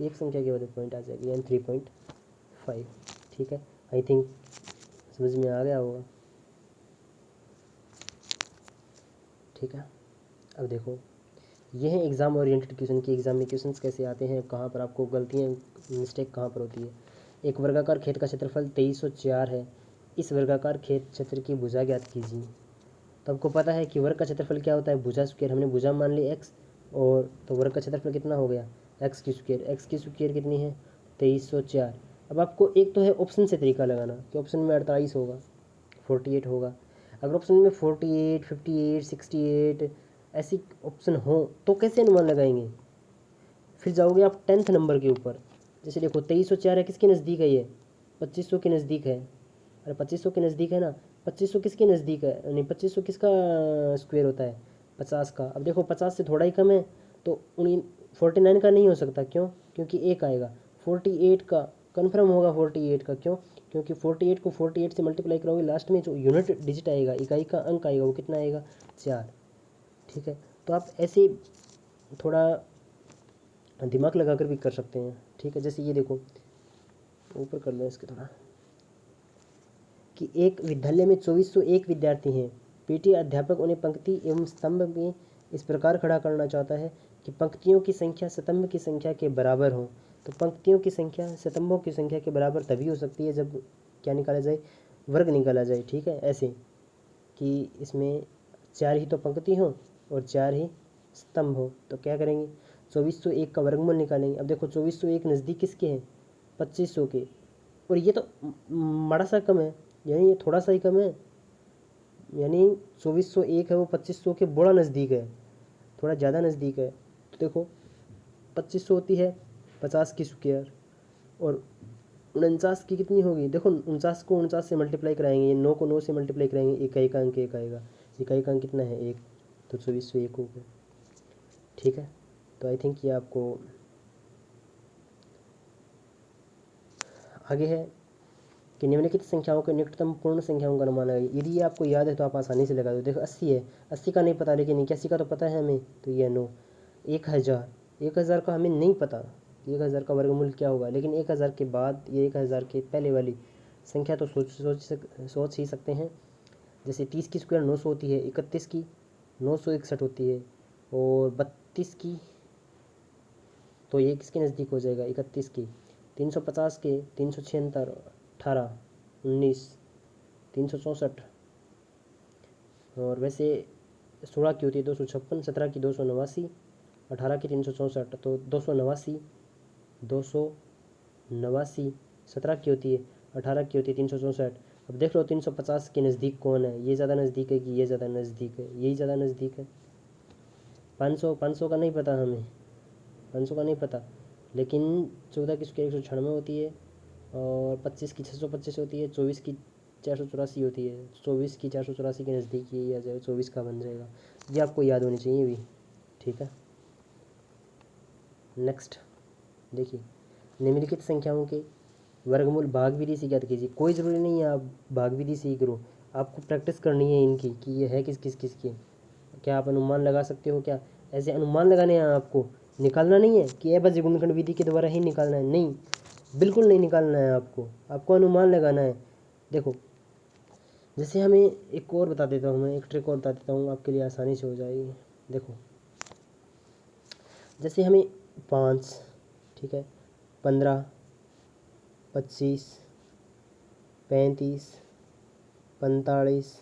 एक संख्या के बाद पॉइंट आ जाएगी, यानी 3.5। ठीक है, आई थिंक समझ में आ गया होगा। ठीक है, अब देखो ये है एग्ज़ाम ओरिएंटेड क्वेश्चन की एग्ज़ाम में क्वेश्चंस कैसे आते हैं, कहाँ पर आपको गलतियाँ मिस्टेक कहाँ पर होती है। एक वर्गाकार खेत का क्षेत्रफल 2304 है, इस वर्गाकार खेत क्षेत्र की भुजा ज्ञात कीजिए। तो आपको पता है कि वर्ग का क्षेत्रफल क्या होता है, भुजा स्क्वायर। हमने भुजा मान ली x, और तो वर्ग का क्षेत्रफल कितना हो गया, एक्स की स्क्वायर कितनी है, 2304। अब आपको एक तो है ऑप्शन से तरीका लगाना कि ऑप्शन में 48 होगा, 48 होगा। अगर ऑप्शन में 48, 58, 68 ऐसी ऑप्शन हो तो कैसे अनुमान लगाएंगे। फिर जाओगे आप 10th नंबर के ऊपर, जैसे देखो 2304 है, किसके नज़दीक है ये, 2500 के नज़दीक है। अरे 2500 के नज़दीक है ना, 2500 किसके नज़दीक है, नहीं 2500 किसका स्क्वायर होता है, 50 का। अब देखो 50 से थोड़ा ही कम है तो 49 का नहीं हो सकता, क्यों, क्योंकि एक आएगा। 48 का कन्फर्म होगा, 48 का क्यों, क्योंकि 48 को 48 से मल्टीप्लाई करोगे, लास्ट में जो यूनिट डिजिट आएगा, इकाई का अंक आएगा, वो कितना आएगा, 4। ठीक है, तो आप ऐसे थोड़ा दिमाग लगाकर भी कर सकते हैं। ठीक है, जैसे ये देखो ऊपर कर लो इसके थोड़ा, कि एक विद्यालय में 2401 विद्यार्थी हैं। पीटी अध्यापक उन्हें पंक्ति एवं स्तंभ में इस प्रकार खड़ा करना चाहता है कि पंक्तियों की संख्या स्तंभ की संख्या के बराबर हो। तो पंक्तियों की संख्या स्तंभों की संख्या के बराबर तभी हो सकती है जब क्या निकाला जाए, वर्ग निकाला जाए। ठीक है, ऐसे कि इसमें 4 ही तो पंक्ति हो और 4 ही स्तंभ हो, तो क्या करेंगे, 2401 का वर्गमूल निकालेंगे। अब देखो 2401 नज़दीक किसके हैं, 2500 के, और ये तो बड़ा सा कम है, यानी ये थोड़ा सा ही कम है, यानी 2401 है वो 2500 के बड़ा नज़दीक है, थोड़ा ज़्यादा नज़दीक है। तो देखो 2500 होती है 50 की स्क्वायर, और 49 की कितनी होगी, देखो 49 को 49 से मल्टीप्लाई कराएंगे, 9 को 9 से मल्टीप्लाई कराएंगे, इकाई का अंक एक आएगा, इकाई का अंक कितना है, एक, तो 2401 हो गया। ठीक है, तो आई थिंक ये आपको आगे है कि निम्नलिखित संख्याओं के निकटतम पूर्ण संख्याओं का अनुमान लगाइए। यदि ये आपको याद है तो आप आसानी से लगा दो। देखो 80 है, 80 का नहीं पता, लेकिन 81 का तो पता है हमें, तो ये 9। 1000 का हमें नहीं पता, 1000 का वर्गमूल क्या होगा, लेकिन 1000 के बाद ये 1000 के पहले वाली संख्या तो सोच ही सकते हैं। जैसे 30 की स्क्वायर 900 होती है, 31 की 961 होती है, और 32 की तो ये किसके नज़दीक हो जाएगा, 31 की, 350 के 376, 18, 19, 364, और वैसे 16 की होती है 256, 17 की 289, 18 की 364, तो 289, 289, 17 की होती है, 18 की होती है 364। अब देख लो 350 के नज़दीक कौन है, ये ज़्यादा नज़दीक है कि ये ज़्यादा नज़दीक है, यही ज़्यादा नज़दीक है। 500 का नहीं पता हमें, 500 का नहीं पता, लेकिन 14 की स्क्वायर 196 होती है, और 25 की 625 होती है, 24 की 484 होती है, 24 की 484 के नज़दीक ये आ जाएगा, 24 का बन जाएगा। ये आपको याद होनी चाहिए भी। ठीक है, नेक्स्ट देखिए, निम्नलिखित संख्याओं के वर्गमूल भाग विधि से ज्ञात कीजिए। कोई ज़रूरी नहीं है आप भाग विधि से ही करो, आपको प्रैक्टिस करनी है इनकी कि ये है किस किस किस की। क्या आप अनुमान लगा सकते हो, क्या ऐसे अनुमान लगाने हैं आपको, निकालना नहीं है कि बस गुणनखंड विधि के द्वारा ही निकालना है, नहीं, बिल्कुल नहीं निकालना है आपको अनुमान लगाना है। देखो जैसे हमें एक और बता देता हूँ, मैं एक ट्रिक और बता देता हूँ, आपके लिए आसानी से हो जाएगी। देखो जैसे हमें 5, ठीक है, 15, 25, 35, 45,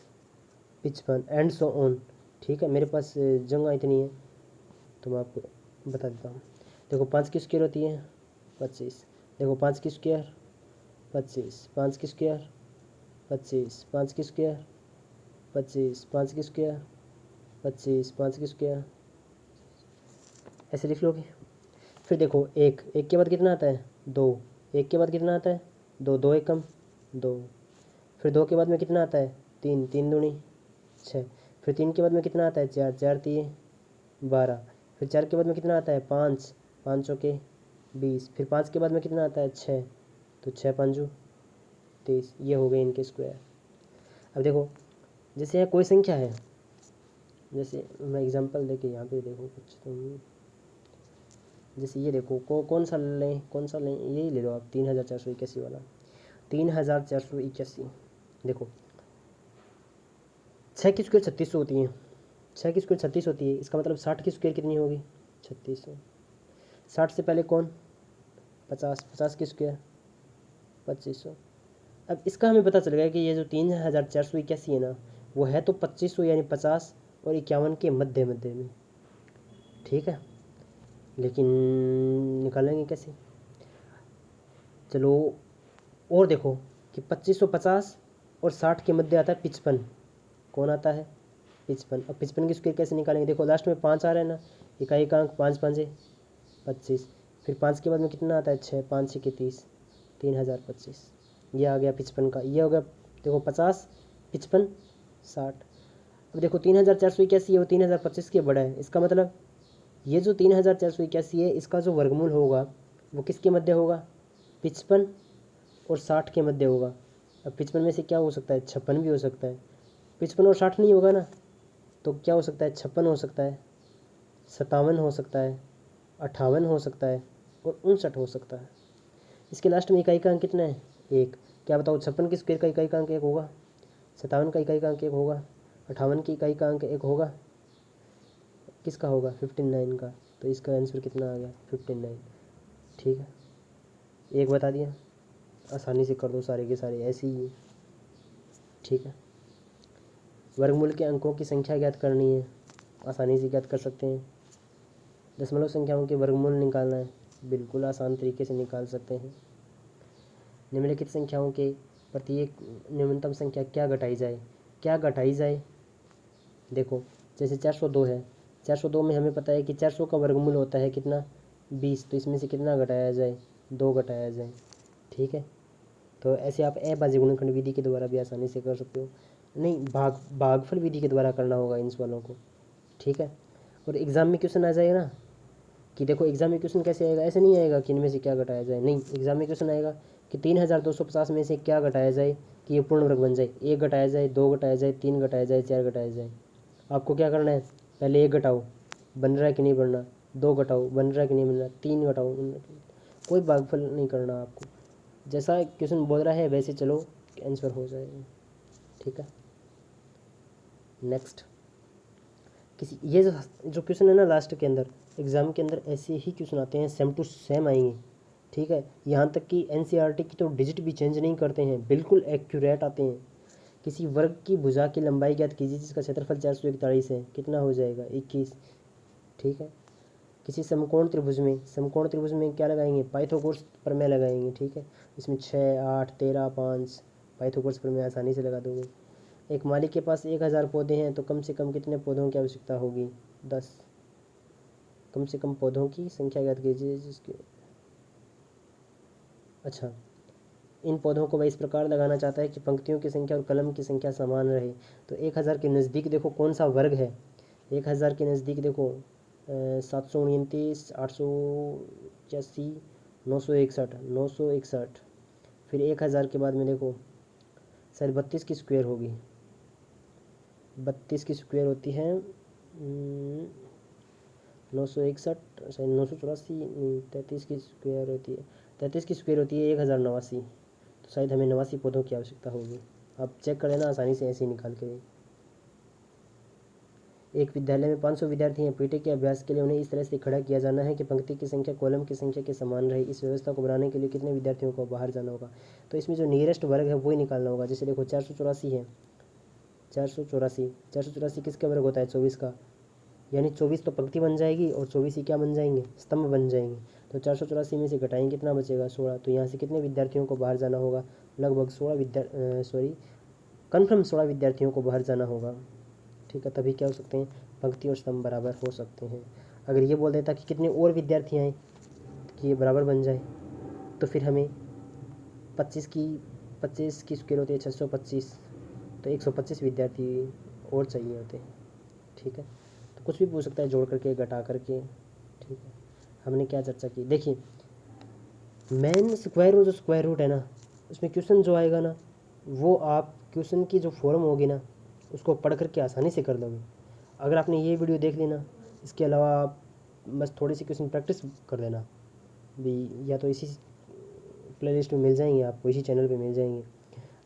55 एंड सो ऑन ठीक है, मेरे पास जगह इतनी है तो मैं आपको बता देता हूँ। देखो 5 की स्क्वायर होती है 25, देखो 5 की स्क्वायर 25, 5 की स्क्वायर 25, 5 की स्क्वायर 25, 5 की स्क्वायर 25, 5 की स्क्वायर, ऐसे लिख लोगे। फिर देखो एक, एक के बाद कितना आता है 2, एक के बाद कितना आता है 2, 2 एकम 2, फिर 2 के बाद में कितना आता है 3, 3 दूनी 6, फिर 3 के बाद में कितना आता है 4, 4 तीन 12, फिर 4 के बाद में कितना आता है 5, 5 चौके 20, फिर 5 के बाद में कितना आता है 6, तो 6 5 30, ये हो गए इनके स्क्वायर। अब देखो जैसे यहाँ कोई संख्या है, जैसे मैं एग्जांपल देके यहाँ पे देखो कुछ तुम, जैसे ये देखो कौन सा लें, कौन सा लें, यही ले लो आप 3481 वाला, 3481। देखो 6 की स्क्वायर 3600 होती है, 6 की स्क्वायर 36 होती है, इसका मतलब 60 की स्क्वायर कितनी होगी 3600। 60 से पहले कौन 50, 50 की स्क्वायर 2500। अब इसका हमें पता चल गया कि ये जो 3481 है ना, वो है तो 2500 यानी 50 और 51 के मध्य मध्य में, ठीक है। लेकिन निकालेंगे कैसे, चलो और देखो कि 2550 और 60 के मध्य आता है 55, कौन आता है 55। अब 55 की स्क्वायर कैसे निकालेंगे, देखो लास्ट में 5 आ रहा है ना, इकाई का अंक 5 5 है 25, फिर 5 के बाद में कितना आता है 6, 5 6 के 30, 3025, ये आ गया 55 का, ये हो गया देखो 50 55 60। अब देखो 3481 है वो 3025 के बड़ा है, इसका मतलब ये जो 3481 है इसका जो वर्गमूल होगा वो किसके मध्य होगा 55 और 60 के मध्य होगा। अब 55 में से क्या हो सकता है 56 भी हो सकता है, 55 और 60 नहीं होगा ना, तो क्या हो सकता है 56 हो सकता है, 57 हो सकता है, 58 हो सकता है और 59 हो सकता है। इसके लास्ट में इकाई का अंक कितना है एक, क्या बताओ 56 की स्क्वायर का इकाई का अंक एक होगा, 57 का इकाई का अंक एक होगा, 58 की इकाई का अंक एक होगा, किसका होगा 59 का, तो इसका आंसर कितना आ गया 59। ठीक है, एक बता दिया, आसानी से कर दो सारे के सारे ऐसे ही। ठीक है, वर्गमूल के अंकों की संख्या ज्ञात करनी है, आसानी से ज्ञात कर सकते हैं। दशमलव संख्याओं के वर्गमूल निकालना है, बिल्कुल आसान तरीके से निकाल सकते हैं। निम्नलिखित संख्याओं के प्रत्येक न्यूनतम संख्या क्या घटाई जाए, क्या घटाई जाए, देखो जैसे 402 है, 402 में हमें पता है कि 400 का वर्गमूल होता है कितना 20, तो इसमें से कितना घटाया जाए 2 घटाया जाए। ठीक है, तो ऐसे आप अभाज्य गुणनखंड विधि के द्वारा भी आसानी से कर सकते हो, नहीं भागफल विधि के द्वारा करना होगा इन सवालों को। ठीक है, और एग्ज़ाम में क्वेश्चन आ जाएगा ना कि देखो एग्जाम में क्वेश्चन कैसे आएगा, ऐसे नहीं आएगा कि इनमें से क्या घटाया जाए, नहीं, एग्जाम में क्वेश्चन आएगा कि 3250 में से क्या घटाया जाए कि ये पूर्ण वर्ग बन जाए, 1 घटाया जाए, 2 घटाया जाए, 3 घटाया जाए, 4 घटाया जाए। आपको क्या करना है, पहले 1 घटाओ बन रहा है कि नहीं बन रहा, 2 घटाओ बन रहा है कि नहीं बन रहा, 3 घटाओ कोई भागफल नहीं करना आपको, जैसा क्वेश्चन बोल रहा है वैसे चलो आंसर हो जाएगा। ठीक है, नेक्स्ट किसी ये जो क्वेश्चन है ना लास्ट के अंदर एग्ज़ाम के अंदर ऐसे ही क्वेश्चन आते हैं, सेम टू सेम आएंगे। ठीक है, यहाँ तक कि एनसीईआरटी की तो डिजिट भी चेंज नहीं करते हैं, बिल्कुल एक्यूरेट आते हैं। किसी वर्ग की भुजा की लंबाई ज्ञात कीजिए जिसका क्षेत्रफल 441 है, कितना हो जाएगा 21। ठीक है, किसी समकोण त्रिभुज में क्या लगाएंगे पाइथागोरस प्रमेय लगाएंगे। ठीक है, इसमें 6 8 13 5 पाइथागोरस प्रमेय आसानी से लगा दोगे। एक माली के पास 1000 पौधे हैं तो कम से कम कितने पौधों की आवश्यकता होगी 10, कम से कम पौधों की संख्या ज्ञात कीजिए जिसके, अच्छा, इन पौधों को वह इस प्रकार लगाना चाहता है कि पंक्तियों की संख्या और कलम की संख्या समान रहे। तो 1000 के नज़दीक देखो कौन सा वर्ग है, 1000 के नज़दीक देखो 729 881 961 961, फिर 1000 के बाद में देखो शायद 32 की स्क्वायर होगी, 32 की स्क्वायर होती है 961, शायद 984, 33 की स्क्वायर होती है, 33 की स्क्वायर होती है 1089, तो शायद हमें 89 पौधों की आवश्यकता होगी। आप चेक कर लेना आसानी से ऐसे ही निकाल के। एक विद्यालय में 500 विद्यार्थी हैं, पीटी के अभ्यास के लिए उन्हें इस तरह से खड़ा किया जाना है कि पंक्ति की संख्या कॉलम की संख्या के समान रहे। इस व्यवस्था को बनाने के लिए कितने विद्यार्थियों को बाहर जाना होगा, तो इसमें जो नियरेस्ट वर्ग है वही निकालना होगा। जैसे देखो 484 है 484, 484 किसका वर्ग होता है? 24 का। यानी 24 तो पंक्ति बन जाएगी और 24 ही क्या बन जाएंगे? स्तंभ बन जाएंगे। तो 484 में से घटाएंगे कितना बचेगा? 16। तो यहाँ से कितने विद्यार्थियों को बाहर जाना होगा? लगभग 16 कन्फर्म 16 विद्यार्थियों को बाहर जाना होगा। ठीक है, तभी क्या हो सकते हैं? पंक्ति और स्तंभ बराबर हो सकते हैं। अगर ये बोल देता कि कितने और विद्यार्थी आए कि ये बराबर बन जाए, तो फिर हमें 25 की स्क्वायर होती है 625, तो 125 विद्यार्थी और चाहिए होते हैं। ठीक है, तो कुछ भी पूछ सकता है, जोड़ करके, घटा करके। ठीक है, हमने क्या चर्चा की? देखिए, मेन स्क्वायर रूट, जो स्क्वायर रूट है ना, उसमें क्वेश्चन जो आएगा ना, वो आप क्वेश्चन की जो फॉर्म होगी ना, उसको पढ़ करके आसानी से कर दोगे। अगर आपने ये वीडियो देख ली ना, इसके अलावा आप बस थोड़ी सी क्वेश्चन प्रैक्टिस कर लेना भी, या तो इसी प्लेलिस्ट में मिल जाएंगे आपको, इसी चैनल पे मिल जाएंगे।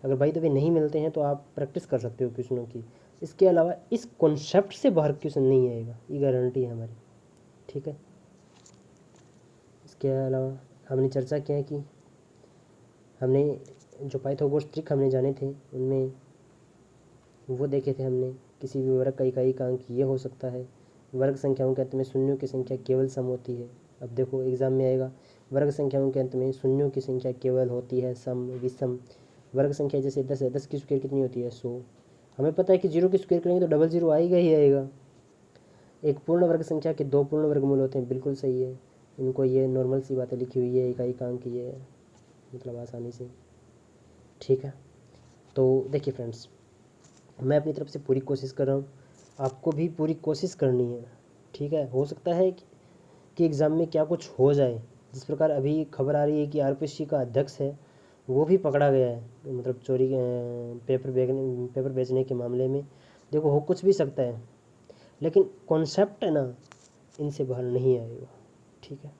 अगर भाई तभी नहीं मिलते हैं तो आप प्रैक्टिस कर सकते हो क्वेश्चनों की। इसके अलावा इस कॉन्सेप्ट से बाहर क्वेश्चन नहीं आएगा, ये गारंटी है हमारी। ठीक है, इसके अलावा हमने चर्चा किया है कि हमने जो पाइथागोरस ट्रिक हमने जाने थे, उनमें वो देखे थे हमने। किसी भी वर्ग का इकाई का अंक ये हो सकता है। वर्ग संख्याओं के अंत में शून्यों की संख्या केवल सम होती है। अब देखो एग्ज़ाम में आएगा, वर्ग संख्याओं के अंत में शून्यों की संख्या केवल होती है सम, विषम। वर्ग संख्या जैसे 10 है, 10 की स्क्वायर कितनी होती है? 100। हमें पता है कि 0 की स्क्वायर करेंगे तो डबल 0 आएगा ही आएगा। एक पूर्ण वर्ग संख्या के 2 पूर्ण वर्गमूल होते हैं, बिल्कुल सही है। इनको ये नॉर्मल सी बातें लिखी हुई है, इकाई का अंक ये मतलब आसानी से। ठीक है, तो देखिए फ्रेंड्स, मैं अपनी तरफ से पूरी कोशिश कर रहा हूँ, आपको भी पूरी कोशिश करनी है। ठीक है, हो सकता है कि एग्ज़ाम में क्या कुछ हो जाए। जिस प्रकार अभी खबर आ रही है कि आरपीएससी का अध्यक्ष है वो भी पकड़ा गया है, मतलब चोरी पेपर बेचने के मामले में। देखो, हो कुछ भी सकता है, लेकिन कॉन्सेप्ट है ना, इनसे बाहर नहीं आएगा। ठीक है,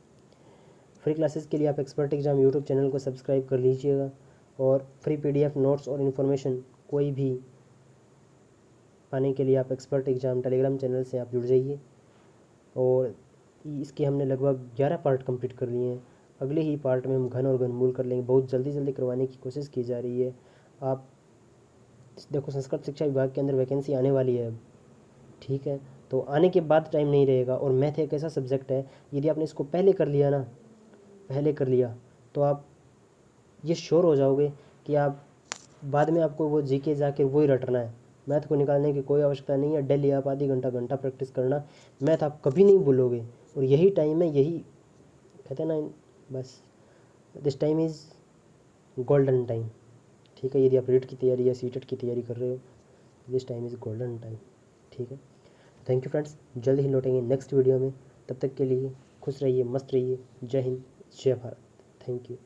फ्री क्लासेस के लिए आप एक्सपर्ट एग्ज़ाम यूट्यूब चैनल को सब्सक्राइब कर लीजिएगा, और फ्री पीडीएफ नोट्स और इन्फॉर्मेशन कोई भी पाने के लिए आप एक्सपर्ट एग्ज़ाम टेलीग्राम चैनल से आप जुड़ जाइए। और इसके हमने लगभग 11 पार्ट कंप्लीट कर लिए हैं। अगले ही पार्ट में हम घन और घनमूल कर लेंगे, बहुत जल्दी जल्दी करवाने की कोशिश की जा रही है। आप देखो, संस्कृत शिक्षा विभाग के अंदर वैकेंसी आने वाली है अब। ठीक है, तो आने के बाद टाइम नहीं रहेगा। और मैथ एक ऐसा सब्जेक्ट है, यदि आपने इसको पहले कर लिया ना, पहले कर लिया, तो आप ये श्योर हो जाओगे कि आप बाद में आपको वो जीके जाके वही रटना है। मैथ को निकालने की कोई आवश्यकता नहीं है। डेली आप आधी घंटा प्रैक्टिस करना, मैथ आप कभी नहीं भूलोगे। और यही टाइम है, यही कहते हैं ना, बस this time is golden time. ठीक है, यदि आप रीट की तैयारी या सीटेट की तैयारी कर रहे हो, this time is golden time. ठीक है, थैंक यू फ्रेंड्स, जल्द ही लौटेंगे नेक्स्ट वीडियो में। तब तक के लिए खुश रहिए, मस्त रहिए। जय हिंद, जय भारत। Thank you.